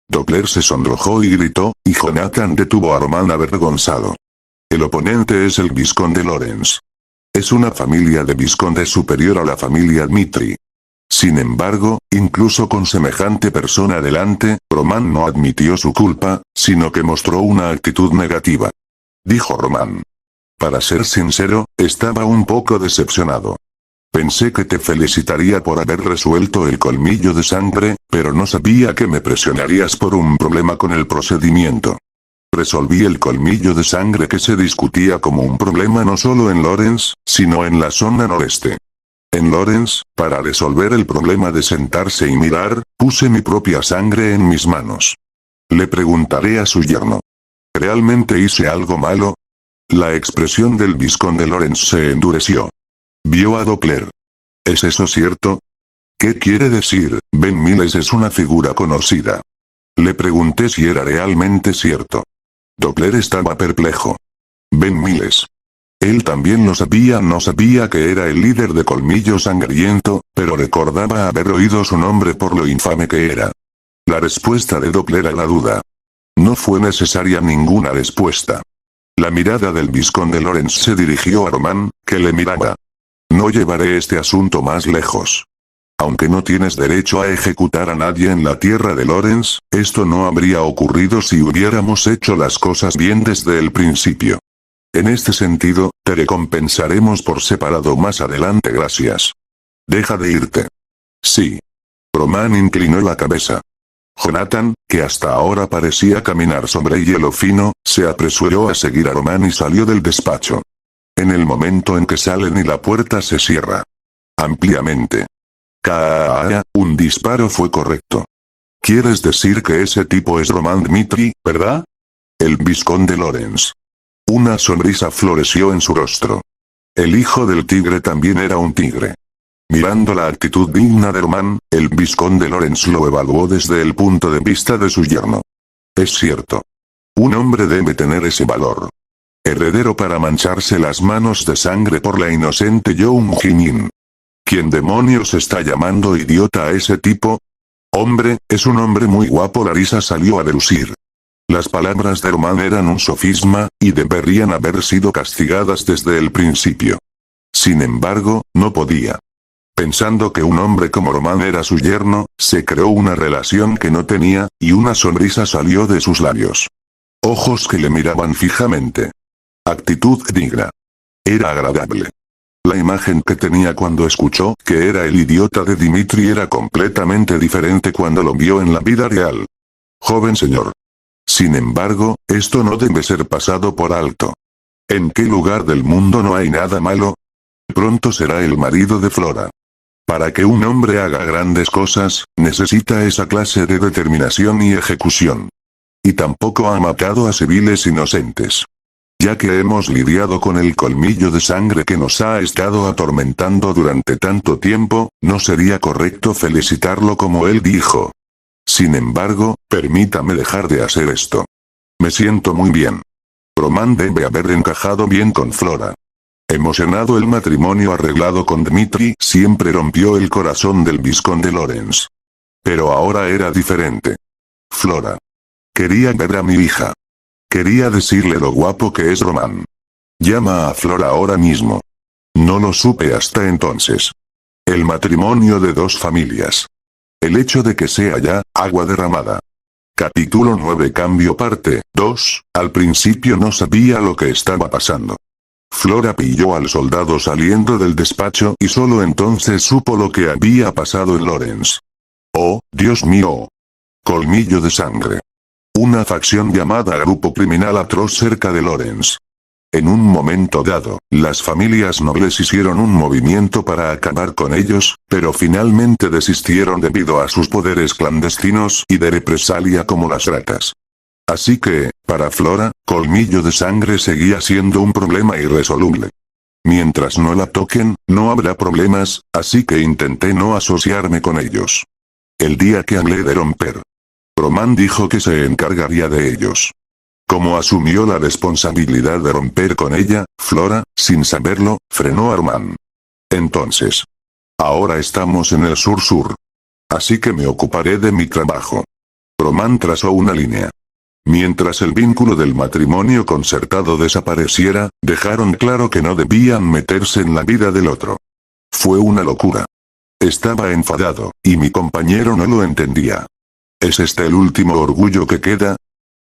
Doppler se sonrojó y gritó, y Jonathan detuvo a Roman avergonzado. El oponente es el vizconde Lorenz. Es una familia de vizcondes superior a la familia Dmitri. Sin embargo, incluso con semejante persona delante, Roman no admitió su culpa, sino que mostró una actitud negativa. Dijo Roman. Para ser sincero, estaba un poco decepcionado. Pensé que te felicitaría por haber resuelto el Colmillo de Sangre, pero no sabía que me presionarías por un problema con el procedimiento. Resolví el Colmillo de Sangre que se discutía como un problema no solo en Lorenz, sino en la zona noreste. En Lorenz, para resolver el problema de sentarse y mirar, puse mi propia sangre en mis manos. Le preguntaré a su yerno. ¿Realmente hice algo malo? La expresión del vizconde Lorenz se endureció. Vio a Doppler. ¿Es eso cierto? ¿Qué quiere decir? Ben Miles es una figura conocida. Le pregunté si era realmente cierto. Doppler estaba perplejo. Ben Miles. Él también lo sabía, no sabía que era el líder de Colmillo Sangriento, pero recordaba haber oído su nombre por lo infame que era. La respuesta de Doppler a la duda. No fue necesaria ninguna respuesta. La mirada del vizconde Lorenz se dirigió a Roman, que le miraba. No llevaré este asunto más lejos. Aunque no tienes derecho a ejecutar a nadie en la tierra de Lorenz, esto no habría ocurrido si hubiéramos hecho las cosas bien desde el principio. En este sentido, te recompensaremos por separado más adelante, gracias. Deja de irte. Sí. Roman inclinó la cabeza. Jonathan, que hasta ahora parecía caminar sobre hielo fino, se apresuró a seguir a Román y salió del despacho. En el momento en que salen y la puerta se cierra ampliamente. Un disparo fue correcto. ¿Quieres decir que ese tipo es Román Dmitri, verdad? El vizconde Lorenz. Una sonrisa floreció en su rostro. El hijo del tigre también era un tigre. Mirando la actitud digna de Román, el vizconde Lorenz lo evaluó desde el punto de vista de su yerno. Es cierto. Un hombre debe tener ese valor. Heredero para mancharse las manos de sangre por la inocente Young Jin. ¿Quién demonios está llamando idiota a ese tipo? Hombre, es un hombre muy guapo. Larisa salió a deducir. Las palabras de Román eran un sofisma, y deberían haber sido castigadas desde el principio. Sin embargo, no podía. Pensando que un hombre como Román era su yerno, se creó una relación que no tenía, y una sonrisa salió de sus labios. Ojos que le miraban fijamente. Actitud digna. Era agradable. La imagen que tenía cuando escuchó que era el idiota de Dmitri era completamente diferente cuando lo vio en la vida real. Joven señor. Sin embargo, esto no debe ser pasado por alto. ¿En qué lugar del mundo no hay nada malo? Pronto será el marido de Flora. Para que un hombre haga grandes cosas, necesita esa clase de determinación y ejecución. Y tampoco ha matado a civiles inocentes. Ya que hemos lidiado con el colmillo de sangre que nos ha estado atormentando durante tanto tiempo, no sería correcto felicitarlo como él dijo. Sin embargo, permítame dejar de hacer esto. Me siento muy bien. Román debe haber encajado bien con Flora. Emocionado, el matrimonio arreglado con Dmitri siempre rompió el corazón del vizconde Lorenz. Pero ahora era diferente. Flora. Quería ver a mi hija. Quería decirle lo guapo que es Román. Llama a Flora ahora mismo. No lo supe hasta entonces. El matrimonio de dos familias. El hecho de que sea ya, agua derramada. Capítulo 9. Cambio parte 2. Al principio no sabía lo que estaba pasando. Flora pilló al soldado saliendo del despacho y solo entonces supo lo que había pasado en Lorenz. Oh, Dios mío. Colmillo de sangre. Una facción llamada Grupo Criminal Atroz cerca de Lorenz. En un momento dado, las familias nobles hicieron un movimiento para acabar con ellos, pero finalmente desistieron debido a sus poderes clandestinos y de represalia como las ratas. Así que, para Flora, Colmillo de Sangre seguía siendo un problema irresoluble. Mientras no la toquen, no habrá problemas, así que intenté no asociarme con ellos. El día que hablé de romper, Román dijo que se encargaría de ellos. Como asumió la responsabilidad de romper con ella, Flora, sin saberlo, frenó a Román. Entonces. Ahora estamos en el sur-sur. Así que me ocuparé de mi trabajo. Román trazó una línea. Mientras el vínculo del matrimonio concertado desapareciera, dejaron claro que no debían meterse en la vida del otro. Fue una locura. Estaba enfadado, y mi compañero no lo entendía. ¿Es este el último orgullo que queda?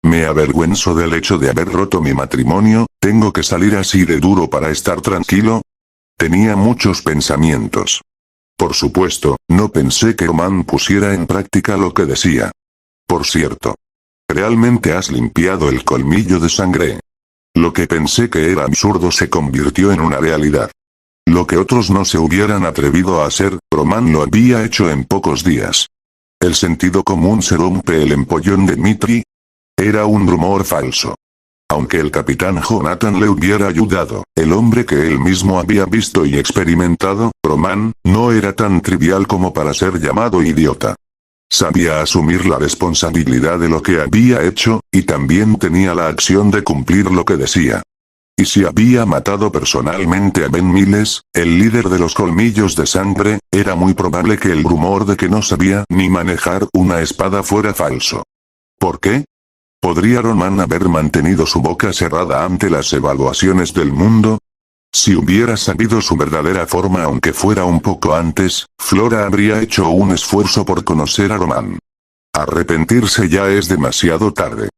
Me avergüenzo del hecho de haber roto mi matrimonio, ¿tengo que salir así de duro para estar tranquilo? Tenía muchos pensamientos. Por supuesto, no pensé que Román pusiera en práctica lo que decía. Por cierto. ¿Realmente has limpiado el colmillo de sangre? Lo que pensé que era absurdo se convirtió en una realidad. Lo que otros no se hubieran atrevido a hacer, Román lo había hecho en pocos días. El sentido común se rompe el empollón de Dmitri. Era un rumor falso. Aunque el capitán Jonathan le hubiera ayudado, el hombre que él mismo había visto y experimentado, Román, no era tan trivial como para ser llamado idiota. Sabía asumir la responsabilidad de lo que había hecho, y también tenía la acción de cumplir lo que decía. Y si había matado personalmente a Ben Miles, el líder de los colmillos de sangre, era muy probable que el rumor de que no sabía ni manejar una espada fuera falso. ¿Por qué? ¿Podría Román haber mantenido su boca cerrada ante las evaluaciones del mundo? Si hubiera sabido su verdadera forma aunque fuera un poco antes, Flora habría hecho un esfuerzo por conocer a Román. Arrepentirse ya es demasiado tarde.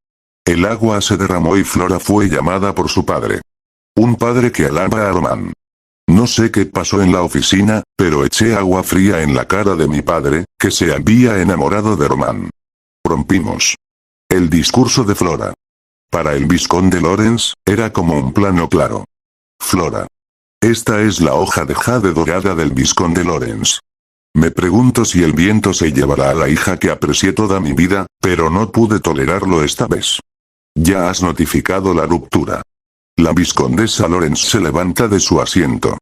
El agua se derramó y Flora fue llamada por su padre. Un padre que alaba a Román. No sé qué pasó en la oficina, pero eché agua fría en la cara de mi padre, que se había enamorado de Román. rompimos. El discurso de Flora. Para el vizconde Lorenz, era como un plano claro. Flora. Esta es la hoja de jade dorada del vizconde Lorenz. Me pregunto si el viento se llevará a la hija que aprecié toda mi vida, pero no pude tolerarlo esta vez. Ya has notificado la ruptura. La vizcondesa Lorenz se levanta de su asiento.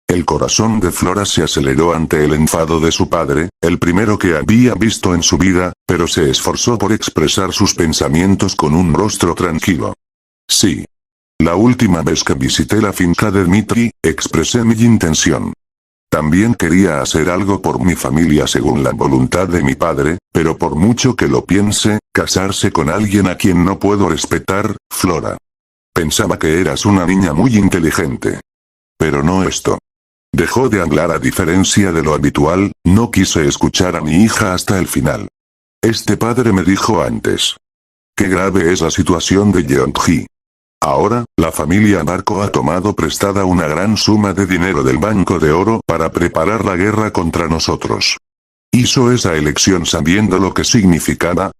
El corazón de Flora se aceleró ante el enfado de su padre, el primero que había visto en su vida, pero se esforzó por expresar sus pensamientos con un rostro tranquilo. Sí. La última vez que visité la finca de Dmitri, expresé mi intención. También quería hacer algo por mi familia según la voluntad de mi padre, pero por mucho que lo piense, casarse con alguien a quien no puedo respetar, Flora. Pensaba que eras una niña muy inteligente. Pero no esto. Dejó de hablar a diferencia de lo habitual, no quise escuchar a mi hija hasta el final. Este padre me dijo antes. Qué grave es la situación de Yeongji. Ahora, la familia Barco ha tomado prestada una gran suma de dinero del Banco de Oro para preparar la guerra contra nosotros. ¿Hizo esa elección sabiendo lo que significaba?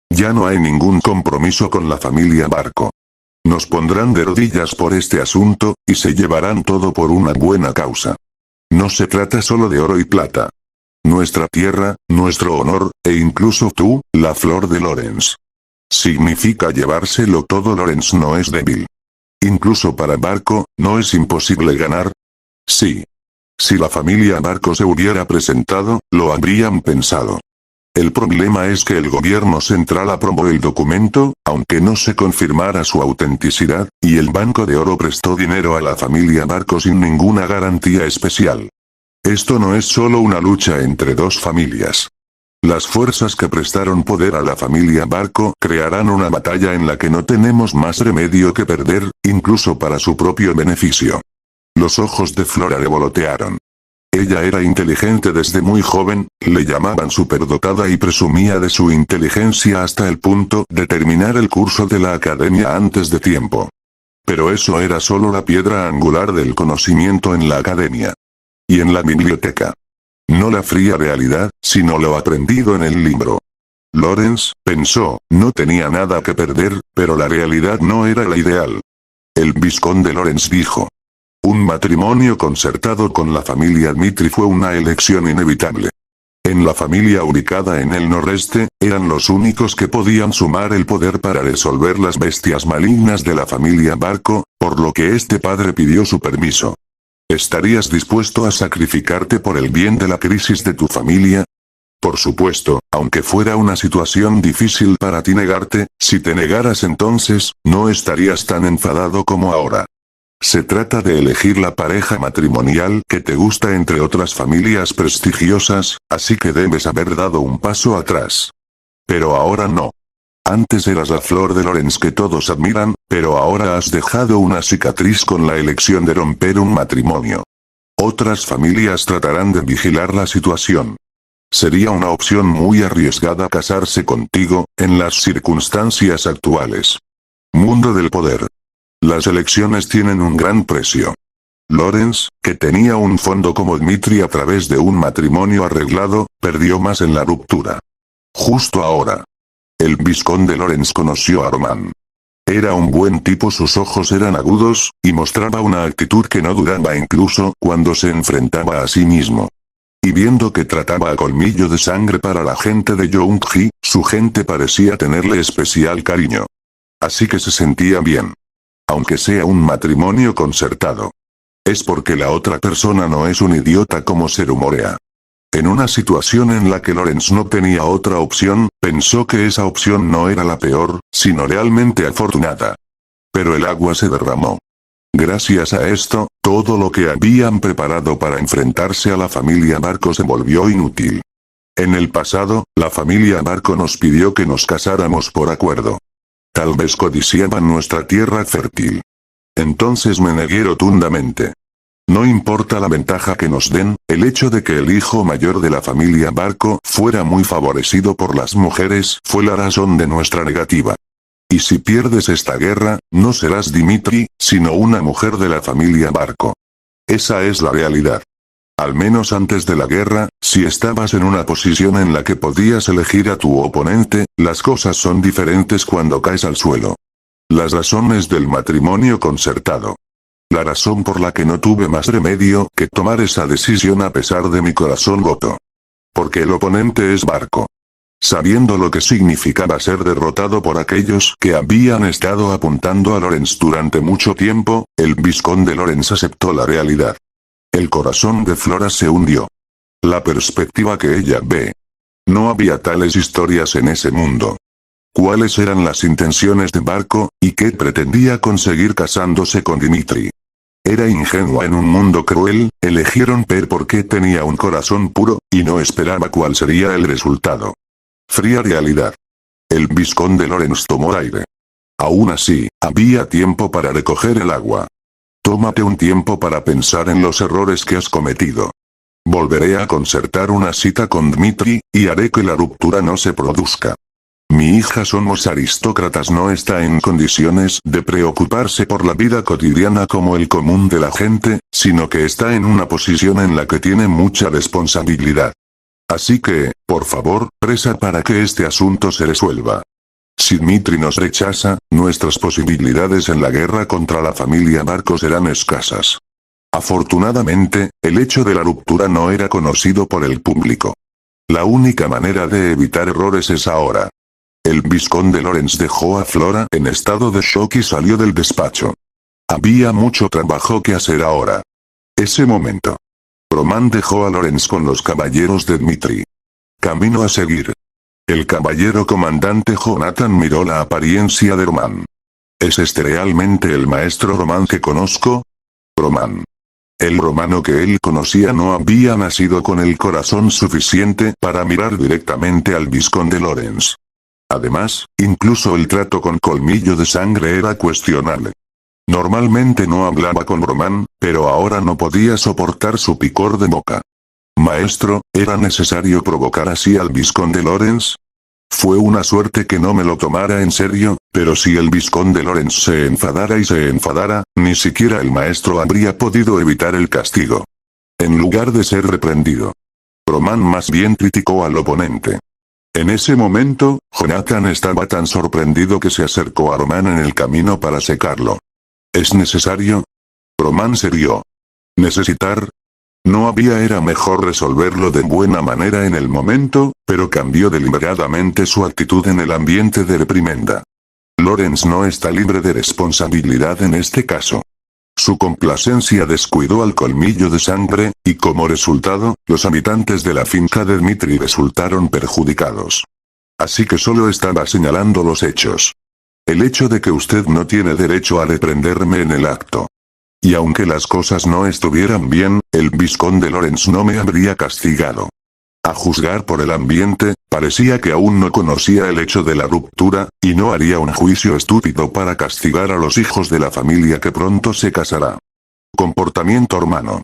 Ya no hay ningún compromiso con la familia Barco. Nos pondrán de rodillas por este asunto, y se llevarán todo por una buena causa. No se trata solo de oro y plata. Nuestra tierra, nuestro honor, e incluso tú, la flor de Lorenz. Significa llevárselo todo. Lorenz no es débil. Incluso para Barco, ¿no es imposible ganar? Sí. Si la familia Barco se hubiera presentado, lo habrían pensado. El problema es que el gobierno central aprobó el documento, aunque no se confirmara su autenticidad, y el Banco de Oro prestó dinero a la familia Barco sin ninguna garantía especial. Esto no es solo una lucha entre dos familias. Las fuerzas que prestaron poder a la familia Barco crearán una batalla en la que no tenemos más remedio que perder, incluso para su propio beneficio. Los ojos de Flora revolotearon. Ella era inteligente desde muy joven, le llamaban superdotada y presumía de su inteligencia hasta el punto de terminar el curso de la academia antes de tiempo. Pero eso era solo la piedra angular del conocimiento en la academia. Y en la biblioteca. No la fría realidad, sino lo aprendido en el libro. Lorenz, pensó, no tenía nada que perder, pero la realidad no era la ideal. El vizconde Lorenz dijo. Un matrimonio concertado con la familia Dmitri fue una elección inevitable. En la familia ubicada en el noreste, eran los únicos que podían sumar el poder para resolver las bestias malignas de la familia Barco, por lo que este padre pidió su permiso. ¿Estarías dispuesto a sacrificarte por el bien de la crisis de tu familia? Por supuesto, aunque fuera una situación difícil para ti negarte, si te negaras entonces, no estarías tan enfadado como ahora. Se trata de elegir la pareja matrimonial que te gusta entre otras familias prestigiosas, así que debes haber dado un paso atrás. Pero ahora no. Antes eras la flor de Lorenz que todos admiran, pero ahora has dejado una cicatriz con la elección de romper un matrimonio. Otras familias tratarán de vigilar la situación. Sería una opción muy arriesgada casarse contigo, en las circunstancias actuales. Mundo del poder. Las elecciones tienen un gran precio. Lorenz, que tenía un fondo como Dmitri a través de un matrimonio arreglado, perdió más en la ruptura. Justo ahora. El vizconde Lorenz conoció a Roman. Era un buen tipo, sus ojos eran agudos, y mostraba una actitud que no dudaba incluso cuando se enfrentaba a sí mismo. Y viendo que trataba a colmillo de sangre para la gente de Yeongji, su gente parecía tenerle especial cariño. Así que se sentía bien. Aunque sea un matrimonio concertado. Es porque la otra persona no es un idiota como se rumorea. En una situación en la que Lorenz no tenía otra opción, pensó que esa opción no era la peor, sino realmente afortunada. Pero el agua se derramó. Gracias a esto, todo lo que habían preparado para enfrentarse a la familia Barco se volvió inútil. En el pasado, la familia Barco nos pidió que nos casáramos por acuerdo. Tal vez codiciaban nuestra tierra fértil. Entonces me negué rotundamente. No importa la ventaja que nos den, el hecho de que el hijo mayor de la familia Barco fuera muy favorecido por las mujeres fue la razón de nuestra negativa. Y si pierdes esta guerra, no serás Dmitri, sino una mujer de la familia Barco. Esa es la realidad. Al menos antes de la guerra, si estabas en una posición en la que podías elegir a tu oponente, las cosas son diferentes cuando caes al suelo. Las razones del matrimonio concertado. La razón por la que no tuve más remedio que tomar esa decisión a pesar de mi corazón roto. Porque el oponente es Barco. Sabiendo lo que significaba ser derrotado por aquellos que habían estado apuntando a Lorenz durante mucho tiempo, el vizconde Lorenz aceptó la realidad. El corazón de Flora se hundió. La perspectiva que ella ve. No había tales historias en ese mundo. ¿Cuáles eran las intenciones de Barco, y qué pretendía conseguir casándose con Dimitri? Era ingenua en un mundo cruel, eligieron Per porque tenía un corazón puro, y no esperaba cuál sería el resultado. Fría realidad. El vizconde Lorenz tomó aire. Aún así, había tiempo para recoger el agua. Tómate un tiempo para pensar en los errores que has cometido. Volveré a concertar una cita con Dmitri, y haré que la ruptura no se produzca. Mi hija somos aristócratas no está en condiciones de preocuparse por la vida cotidiana como el común de la gente, sino que está en una posición en la que tiene mucha responsabilidad. Así que, por favor, presa para que este asunto se resuelva. Si Dmitri nos rechaza, nuestras posibilidades en la guerra contra la familia Barco serán escasas. Afortunadamente, el hecho de la ruptura no era conocido por el público. La única manera de evitar errores es ahora. El vizconde Lorenz dejó a Flora en estado de shock y salió del despacho. Había mucho trabajo que hacer ahora. Ese momento. Roman dejó a Lorenz con los caballeros de Dmitri. Camino a seguir. El caballero comandante Jonathan miró la apariencia de Roman. ¿Es este realmente el maestro Roman que conozco? Roman. El romano que él conocía no había nacido con el corazón suficiente para mirar directamente al vizconde Lorenz. Además, incluso el trato con Colmillo de Sangre era cuestionable. Normalmente no hablaba con Roman, pero ahora no podía soportar su picor de boca. Maestro, ¿era necesario provocar así al vizconde Lorenz? Fue una suerte que no me lo tomara en serio, pero si el vizconde Lorenz se enfadara, ni siquiera el maestro habría podido evitar el castigo. En lugar de ser reprendido. Roman más bien criticó al oponente. En ese momento, Jonathan estaba tan sorprendido que se acercó a Roman en el camino para secarlo. ¿Es necesario? Roman se rió. ¿Necesitar? No había era mejor resolverlo de buena manera en el momento, pero cambió deliberadamente su actitud en el ambiente de reprimenda. Lorenz no está libre de responsabilidad en este caso. Su complacencia descuidó al Colmillo de Sangre, y como resultado, los habitantes de la finca de Dmitri resultaron perjudicados. Así que solo estaba señalando los hechos. El hecho de que usted no tiene derecho a reprenderme en el acto. Y aunque las cosas no estuvieran bien, el vizconde Lorenz no me habría castigado. A juzgar por el ambiente, parecía que aún no conocía el hecho de la ruptura, y no haría un juicio estúpido para castigar a los hijos de la familia que pronto se casará. Comportamiento hermano.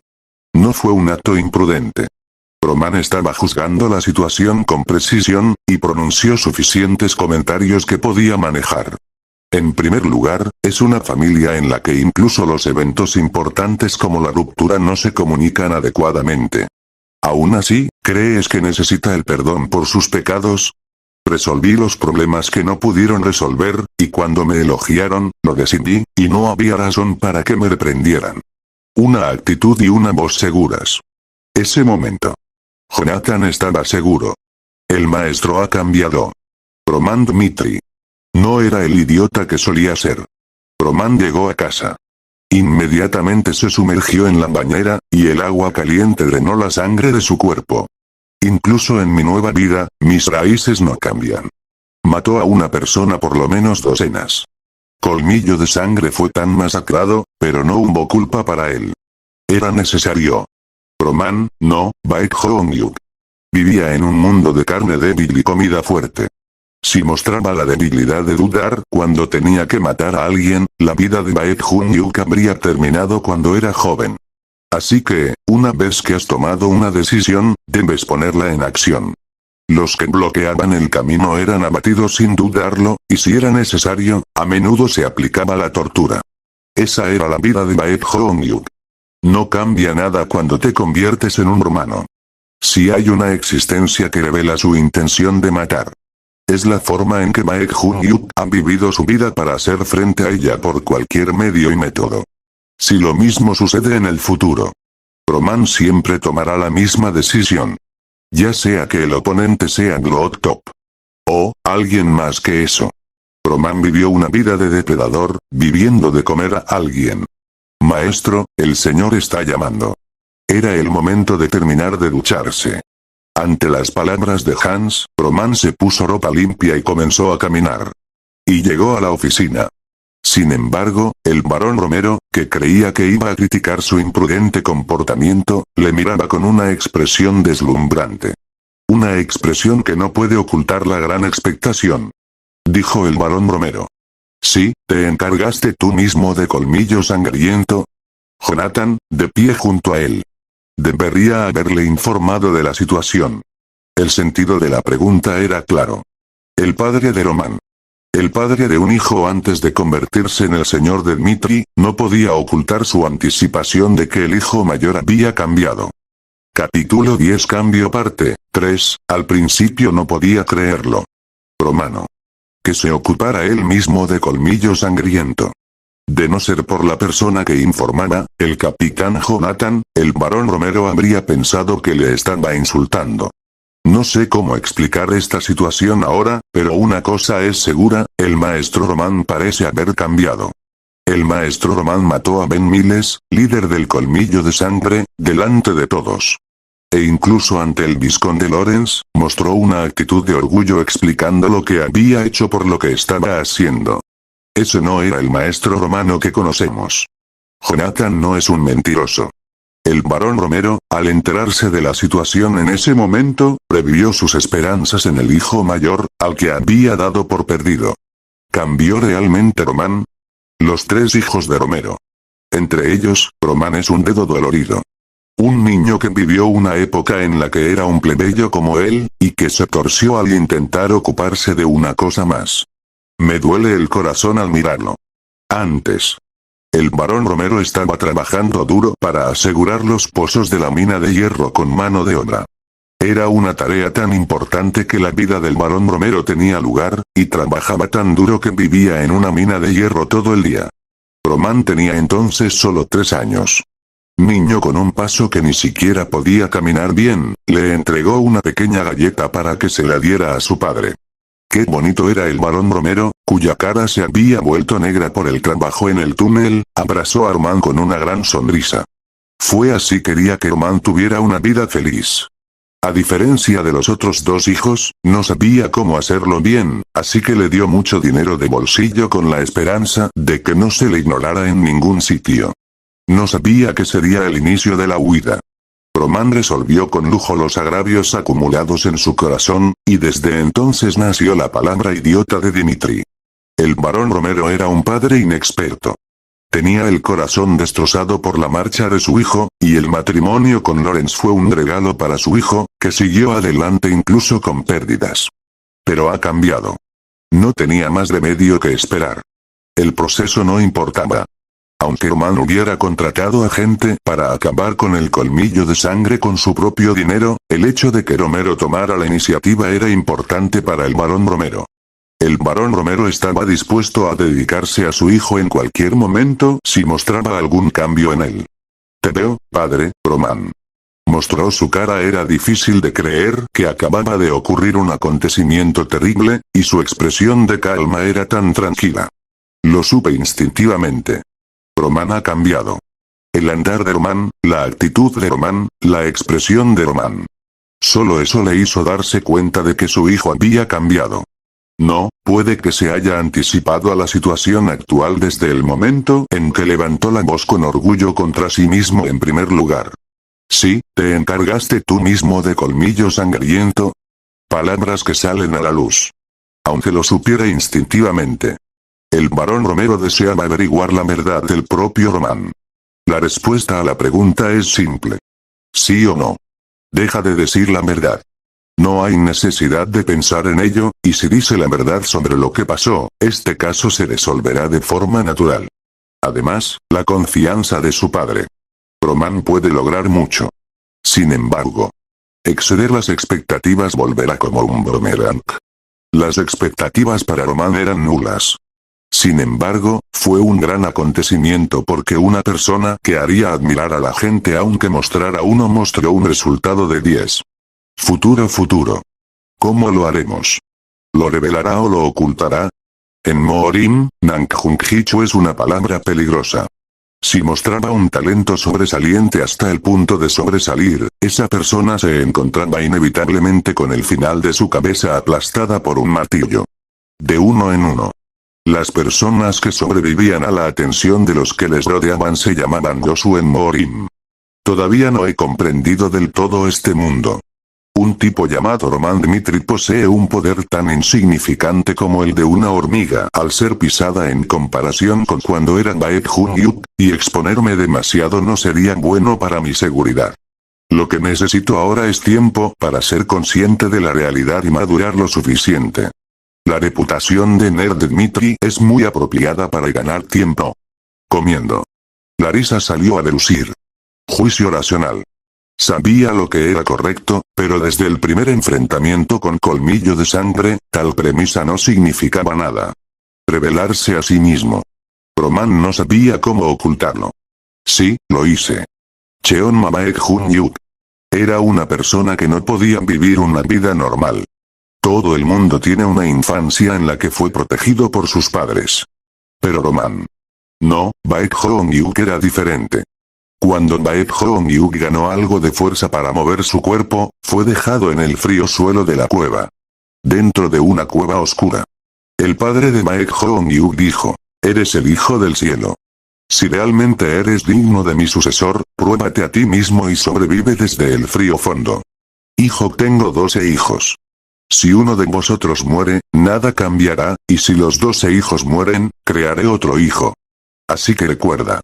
No fue un acto imprudente. Roman estaba juzgando la situación con precisión, y pronunció suficientes comentarios que podía manejar. En primer lugar, es una familia en la que incluso los eventos importantes como la ruptura no se comunican adecuadamente. Aún así, ¿crees que necesita el perdón por sus pecados? Resolví los problemas que no pudieron resolver, y cuando me elogiaron, lo decidí, y no había razón para que me reprendieran. Una actitud y una voz seguras. Ese momento. Jonathan estaba seguro. El maestro ha cambiado. Roman Dmitri. No era el idiota que solía ser. Roman llegó a casa. Inmediatamente se sumergió en la bañera, y el agua caliente drenó la sangre de su cuerpo. Incluso en mi nueva vida, mis raíces no cambian. Mató a una persona por lo menos docenas. Colmillo de Sangre fue tan masacrado, pero no hubo culpa para él. Era necesario. Roman, no, Baekhyun. Vivía en un mundo de carne débil y comida fuerte. Si mostraba la debilidad de dudar cuando tenía que matar a alguien, la vida de Baekhyun habría terminado cuando era joven. Así que, una vez que has tomado una decisión, debes ponerla en acción. Los que bloqueaban el camino eran abatidos sin dudarlo, y si era necesario, a menudo se aplicaba la tortura. Esa era la vida de Baekhyun. No cambia nada cuando te conviertes en un romano. Si hay una existencia que revela su intención de matar, es la forma en que Mae Jun-yuk ha vivido su vida para hacer frente a ella por cualquier medio y método. Si lo mismo sucede en el futuro, Roman siempre tomará la misma decisión. Ya sea que el oponente sea Glooktop o alguien más que eso. Roman vivió una vida de depredador, viviendo de comer a alguien. Maestro, el señor está llamando. Era el momento de terminar de ducharse. Ante las palabras de Hans, Roman se puso ropa limpia y comenzó a caminar. Y llegó a la oficina. Sin embargo, el barón Romero, que creía que iba a criticar su imprudente comportamiento, le miraba con una expresión deslumbrante. Una expresión que no puede ocultar la gran expectación. Dijo el barón Romero. Sí, ¿te encargaste tú mismo de Colmillo Sangriento? Jonathan, de pie junto a él. Debería haberle informado de la situación. El sentido de la pregunta era claro. El padre de Roman. El padre de un hijo antes de convertirse en el señor de Dmitri, no podía ocultar su anticipación de que el hijo mayor había cambiado. Capítulo 10 Cambio parte 3, al principio no podía creerlo. Romano. Que se ocupara él mismo de Colmillo Sangriento. De no ser por la persona que informaba, el capitán Jonathan, el barón Romero habría pensado que le estaba insultando. No sé cómo explicar esta situación ahora, pero una cosa es segura, el maestro Roman parece haber cambiado. El maestro Roman mató a Ben Miles, líder del Colmillo de Sangre, delante de todos. E incluso ante el vizconde Lawrence, mostró una actitud de orgullo explicando lo que había hecho por lo que estaba haciendo. Ese no era el maestro romano que conocemos. Jonathan no es un mentiroso. El barón Romero, al enterarse de la situación en ese momento, revivió sus esperanzas en el hijo mayor, al que había dado por perdido. ¿Cambió realmente Roman? Los tres hijos de Romero. Entre ellos, Roman es un dedo dolorido. Un niño que vivió una época en la que era un plebeyo como él, y que se torció al intentar ocuparse de una cosa más. Me duele el corazón al mirarlo. Antes. El barón Romero estaba trabajando duro para asegurar los pozos de la mina de hierro con mano de obra. Era una tarea tan importante que la vida del barón Romero tenía lugar, y trabajaba tan duro que vivía en una mina de hierro todo el día. Roman tenía entonces solo 3 años. Niño con un paso que ni siquiera podía caminar bien, le entregó una pequeña galleta para que se la diera a su padre. Qué bonito era el barón Romero, cuya cara se había vuelto negra por el trabajo en el túnel, abrazó a Roman con una gran sonrisa. Fue así quería que Roman tuviera una vida feliz. A diferencia de los otros 2 hijos, no sabía cómo hacerlo bien, así que le dio mucho dinero de bolsillo con la esperanza de que no se le ignorara en ningún sitio. No sabía que sería el inicio de la huida. Roman resolvió con lujo los agravios acumulados en su corazón, y desde entonces nació la palabra idiota de Dmitri. El barón Romero era un padre inexperto. Tenía el corazón destrozado por la marcha de su hijo, y el matrimonio con Lawrence fue un regalo para su hijo, que siguió adelante incluso con pérdidas. Pero ha cambiado. No tenía más remedio que esperar. El proceso no importaba. Aunque Roman hubiera contratado a gente para acabar con el colmillo de sangre con su propio dinero, el hecho de que Romero tomara la iniciativa era importante para el barón Romero. El barón Romero estaba dispuesto a dedicarse a su hijo en cualquier momento si mostraba algún cambio en él. Te veo, padre, Roman. Mostró su cara. Era difícil de creer que acababa de ocurrir un acontecimiento terrible, y su expresión de calma era tan tranquila. Lo supe instintivamente. Roman ha cambiado. El andar de Roman, la actitud de Roman, la expresión de Roman. Solo eso le hizo darse cuenta de que su hijo había cambiado. No, puede que se haya anticipado a la situación actual desde el momento en que levantó la voz con orgullo contra sí mismo en primer lugar. Sí, ¿te encargaste tú mismo de Colmillo Sangriento? Palabras que salen a la luz. Aunque lo supiera instintivamente. El barón Romero deseaba averiguar la verdad del propio Roman. La respuesta a la pregunta es simple. Sí o no. Deja de decir la verdad. No hay necesidad de pensar en ello, y si dice la verdad sobre lo que pasó, este caso se resolverá de forma natural. Además, la confianza de su padre. Roman puede lograr mucho. Sin embargo, exceder las expectativas volverá como un boomerang. Las expectativas para Roman eran nulas. Sin embargo, fue un gran acontecimiento porque una persona que haría admirar a la gente aunque mostrara uno mostró un resultado de 10. Futuro. ¿Cómo lo haremos? ¿Lo revelará o lo ocultará? En Moorim, Nankhungichu es una palabra peligrosa. Si mostraba un talento sobresaliente hasta el punto de sobresalir, esa persona se encontraba inevitablemente con el final de su cabeza aplastada por un martillo. De uno en uno. Las personas que sobrevivían a la atención de los que les rodeaban se llamaban Yosu en Moorim. Todavía no he comprendido del todo este mundo. Un tipo llamado Roman Dmitri posee un poder tan insignificante como el de una hormiga al ser pisada en comparación con cuando era Baek Hun-yuk, y exponerme demasiado no sería bueno para mi seguridad. Lo que necesito ahora es tiempo para ser consciente de la realidad y madurar lo suficiente. La reputación de Nerd Dmitri es muy apropiada para ganar tiempo. Comiendo. Larisa salió a deducir. Juicio racional. Sabía lo que era correcto, pero desde el primer enfrentamiento con Colmillo de Sangre, tal premisa no significaba nada. Revelarse a sí mismo. Roman no sabía cómo ocultarlo. Sí, lo hice. Cheon Mabaek Hun-yuk. Era una persona que no podía vivir una vida normal. Todo el mundo tiene una infancia en la que fue protegido por sus padres. Pero Roman. No, Baek Hun-yuk era diferente. Cuando Baek Hun-yuk ganó algo de fuerza para mover su cuerpo, fue dejado en el frío suelo de la cueva. Dentro de una cueva oscura. El padre de Baek Hun-yuk dijo, eres el hijo del cielo. Si realmente eres digno de mi sucesor, pruébate a ti mismo y sobrevive desde el frío fondo. Hijo, tengo 12 hijos. Si uno de vosotros muere, nada cambiará, y si los 12 hijos mueren, crearé otro hijo. Así que recuerda.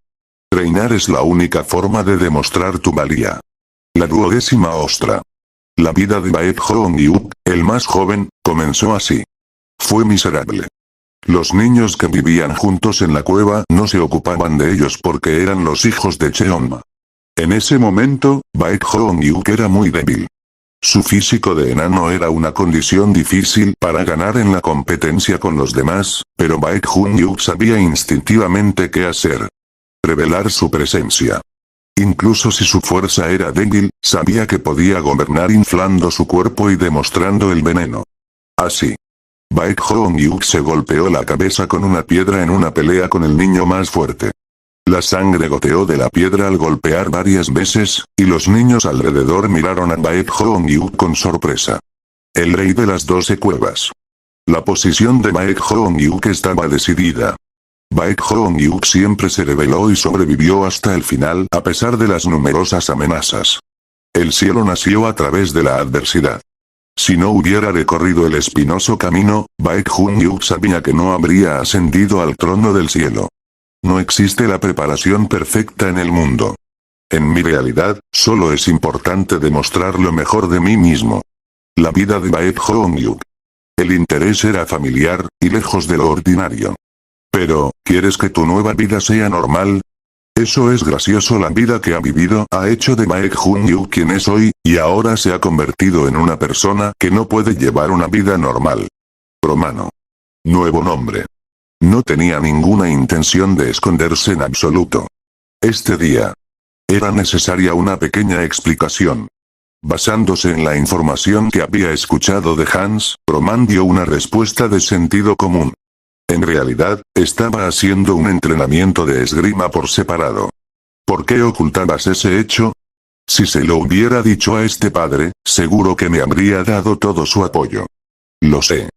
Reinar es la única forma de demostrar tu valía. La 12ª ostra. La vida de Baek Hun-yuk, el más joven, comenzó así. Fue miserable. Los niños que vivían juntos en la cueva no se ocupaban de ellos porque eran los hijos de Cheonma. En ese momento, Baek Hun-yuk era muy débil. Su físico de enano era una condición difícil para ganar en la competencia con los demás, pero Baek Hun-yuk sabía instintivamente qué hacer. Revelar su presencia. Incluso si su fuerza era débil, sabía que podía gobernar inflando su cuerpo y demostrando el veneno. Así. Baek Hun-yuk se golpeó la cabeza con una piedra en una pelea con el niño más fuerte. La sangre goteó de la piedra al golpear varias veces, y los niños alrededor miraron a Baek Hun-yuk con sorpresa. El rey de las 12 cuevas. La posición de Baek Hun-yuk estaba decidida. Baek Hun-yuk siempre se rebeló y sobrevivió hasta el final a pesar de las numerosas amenazas. El cielo nació a través de la adversidad. Si no hubiera recorrido el espinoso camino, Baek Hun-yuk sabía que no habría ascendido al trono del cielo. No existe la preparación perfecta en el mundo. En mi realidad, solo es importante demostrar lo mejor de mí mismo. La vida de Baek Hun-yuk. El interés era familiar, y lejos de lo ordinario. Pero, ¿quieres que tu nueva vida sea normal? Eso es gracioso. La vida que ha vivido ha hecho de Baek Hun-yuk quien es hoy, y ahora se ha convertido en una persona que no puede llevar una vida normal. Romano. Nuevo nombre. No tenía ninguna intención de esconderse en absoluto. Este día. Era necesaria una pequeña explicación. Basándose en la información que había escuchado de Hans, Roman dio una respuesta de sentido común. En realidad, estaba haciendo un entrenamiento de esgrima por separado. ¿Por qué ocultabas ese hecho? Si se lo hubiera dicho a este padre, seguro que me habría dado todo su apoyo. Lo sé.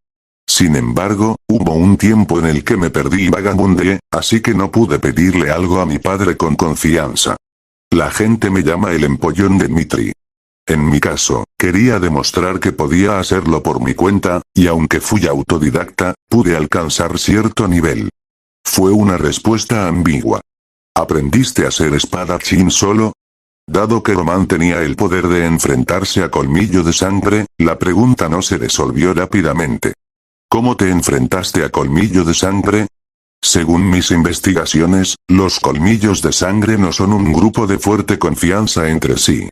Sin embargo, hubo un tiempo en el que me perdí y vagabundeé, así que no pude pedirle algo a mi padre con confianza. La gente me llama el empollón de Dmitri. En mi caso, quería demostrar que podía hacerlo por mi cuenta, y aunque fui autodidacta, pude alcanzar cierto nivel. Fue una respuesta ambigua. ¿Aprendiste a ser espadachín solo? Dado que Roman tenía el poder de enfrentarse a Colmillo de Sangre, la pregunta no se resolvió rápidamente. ¿Cómo te enfrentaste a Colmillo de Sangre? Según mis investigaciones, los colmillos de sangre no son un grupo de fuerte confianza entre sí.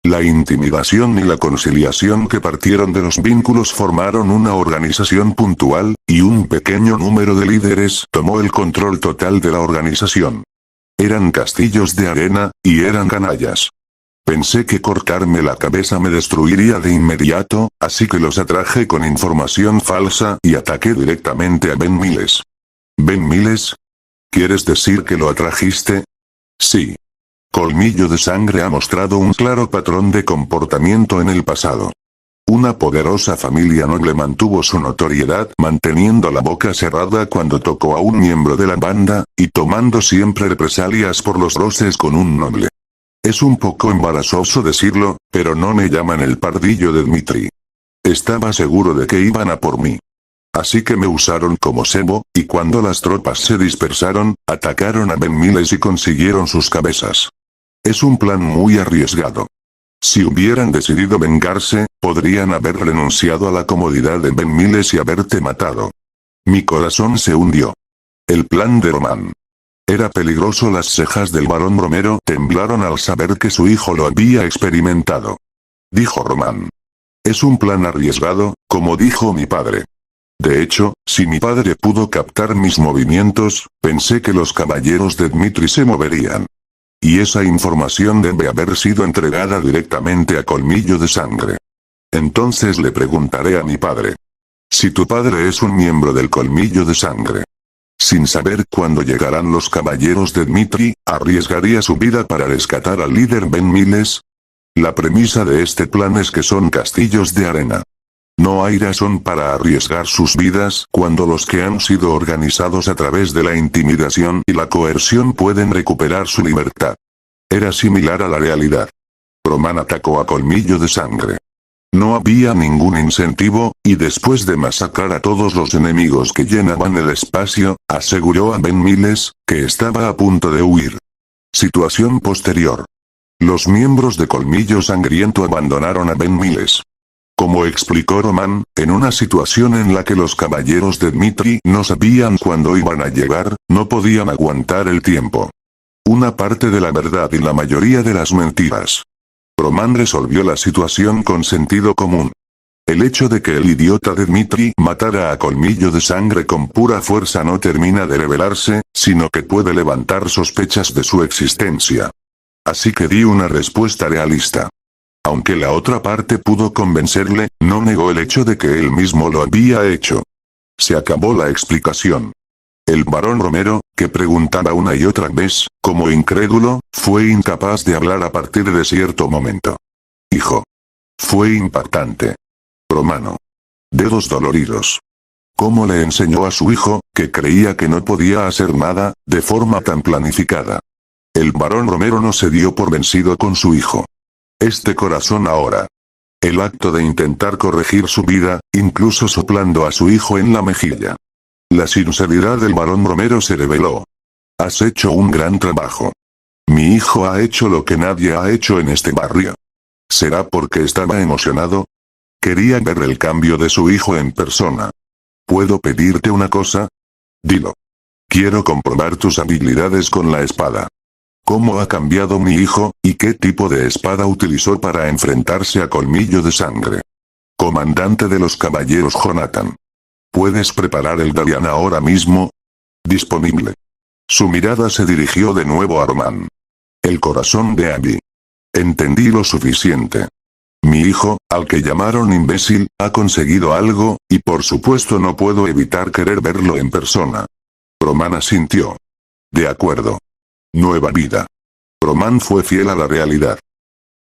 La intimidación y la conciliación que partieron de los vínculos formaron una organización puntual, y un pequeño número de líderes tomó el control total de la organización. Eran castillos de arena, y eran canallas. Pensé que cortarme la cabeza me destruiría de inmediato, así que los atraje con información falsa y ataqué directamente a Ben Miles. ¿Ben Miles? ¿Quieres decir que lo atrajiste? Sí. Colmillo de Sangre ha mostrado un claro patrón de comportamiento en el pasado. Una poderosa familia noble mantuvo su notoriedad manteniendo la boca cerrada cuando tocó a un miembro de la banda, y tomando siempre represalias por los roces con un noble. Es un poco embarazoso decirlo, pero no me llaman el pardillo de Dmitri. Estaba seguro de que iban a por mí. Así que me usaron como cebo, y cuando las tropas se dispersaron, atacaron a Ben Miles y consiguieron sus cabezas. Es un plan muy arriesgado. Si hubieran decidido vengarse, podrían haber renunciado a la comodidad de Ben Miles y haberte matado. Mi corazón se hundió. El plan de Román. Era peligroso. Las cejas del barón Romero temblaron al saber que su hijo lo había experimentado. Dijo Román. Es un plan arriesgado, como dijo mi padre. De hecho, si mi padre pudo captar mis movimientos, pensé que los caballeros de Dmitri se moverían. Y esa información debe haber sido entregada directamente a Colmillo de Sangre. Entonces le preguntaré a mi padre. Si tu padre es un miembro del Colmillo de Sangre. Sin saber cuándo llegarán los caballeros de Dmitri, ¿arriesgaría su vida para rescatar al líder Ben Miles? La premisa de este plan es que son castillos de arena. No hay razón para arriesgar sus vidas cuando los que han sido organizados a través de la intimidación y la coerción pueden recuperar su libertad. Era similar a la realidad. Román atacó a Colmillo de Sangre. No había ningún incentivo, y después de masacrar a todos los enemigos que llenaban el espacio, aseguró a Ben Miles, que estaba a punto de huir. Situación posterior. Los miembros de Colmillo Sangriento abandonaron a Ben Miles. Como explicó Román, en una situación en la que los caballeros de Dmitri no sabían cuándo iban a llegar, no podían aguantar el tiempo. Una parte de la verdad y la mayoría de las mentiras. Román resolvió la situación con sentido común. El hecho de que el idiota de Dmitri matara a Colmillo de Sangre con pura fuerza no termina de revelarse, sino que puede levantar sospechas de su existencia. Así que di una respuesta realista. Aunque la otra parte pudo convencerle, no negó el hecho de que él mismo lo había hecho. Se acabó la explicación. El barón Romero, que preguntaba una y otra vez, como incrédulo, fue incapaz de hablar a partir de cierto momento. Hijo. Fue impactante. Romano. Dedos doloridos. ¿Cómo le enseñó a su hijo, que creía que no podía hacer nada, de forma tan planificada? El barón Romero no se dio por vencido con su hijo. Este corazón ahora. El acto de intentar corregir su vida, incluso soplando a su hijo en la mejilla. La sinceridad del barón Romero se reveló. Has hecho un gran trabajo. Mi hijo ha hecho lo que nadie ha hecho en este barrio. ¿Será porque estaba emocionado? Quería ver el cambio de su hijo en persona. ¿Puedo pedirte una cosa? Dilo. Quiero comprobar tus habilidades con la espada. ¿Cómo ha cambiado mi hijo, y qué tipo de espada utilizó para enfrentarse a Colmillo de Sangre? Comandante de los caballeros Jonathan. ¿Puedes preparar el Darian ahora mismo? Disponible. Su mirada se dirigió de nuevo a Román. El corazón de Abby. Entendí lo suficiente. Mi hijo, al que llamaron imbécil, ha conseguido algo, y por supuesto no puedo evitar querer verlo en persona. Román asintió. De acuerdo. Nueva vida. Román fue fiel a la realidad.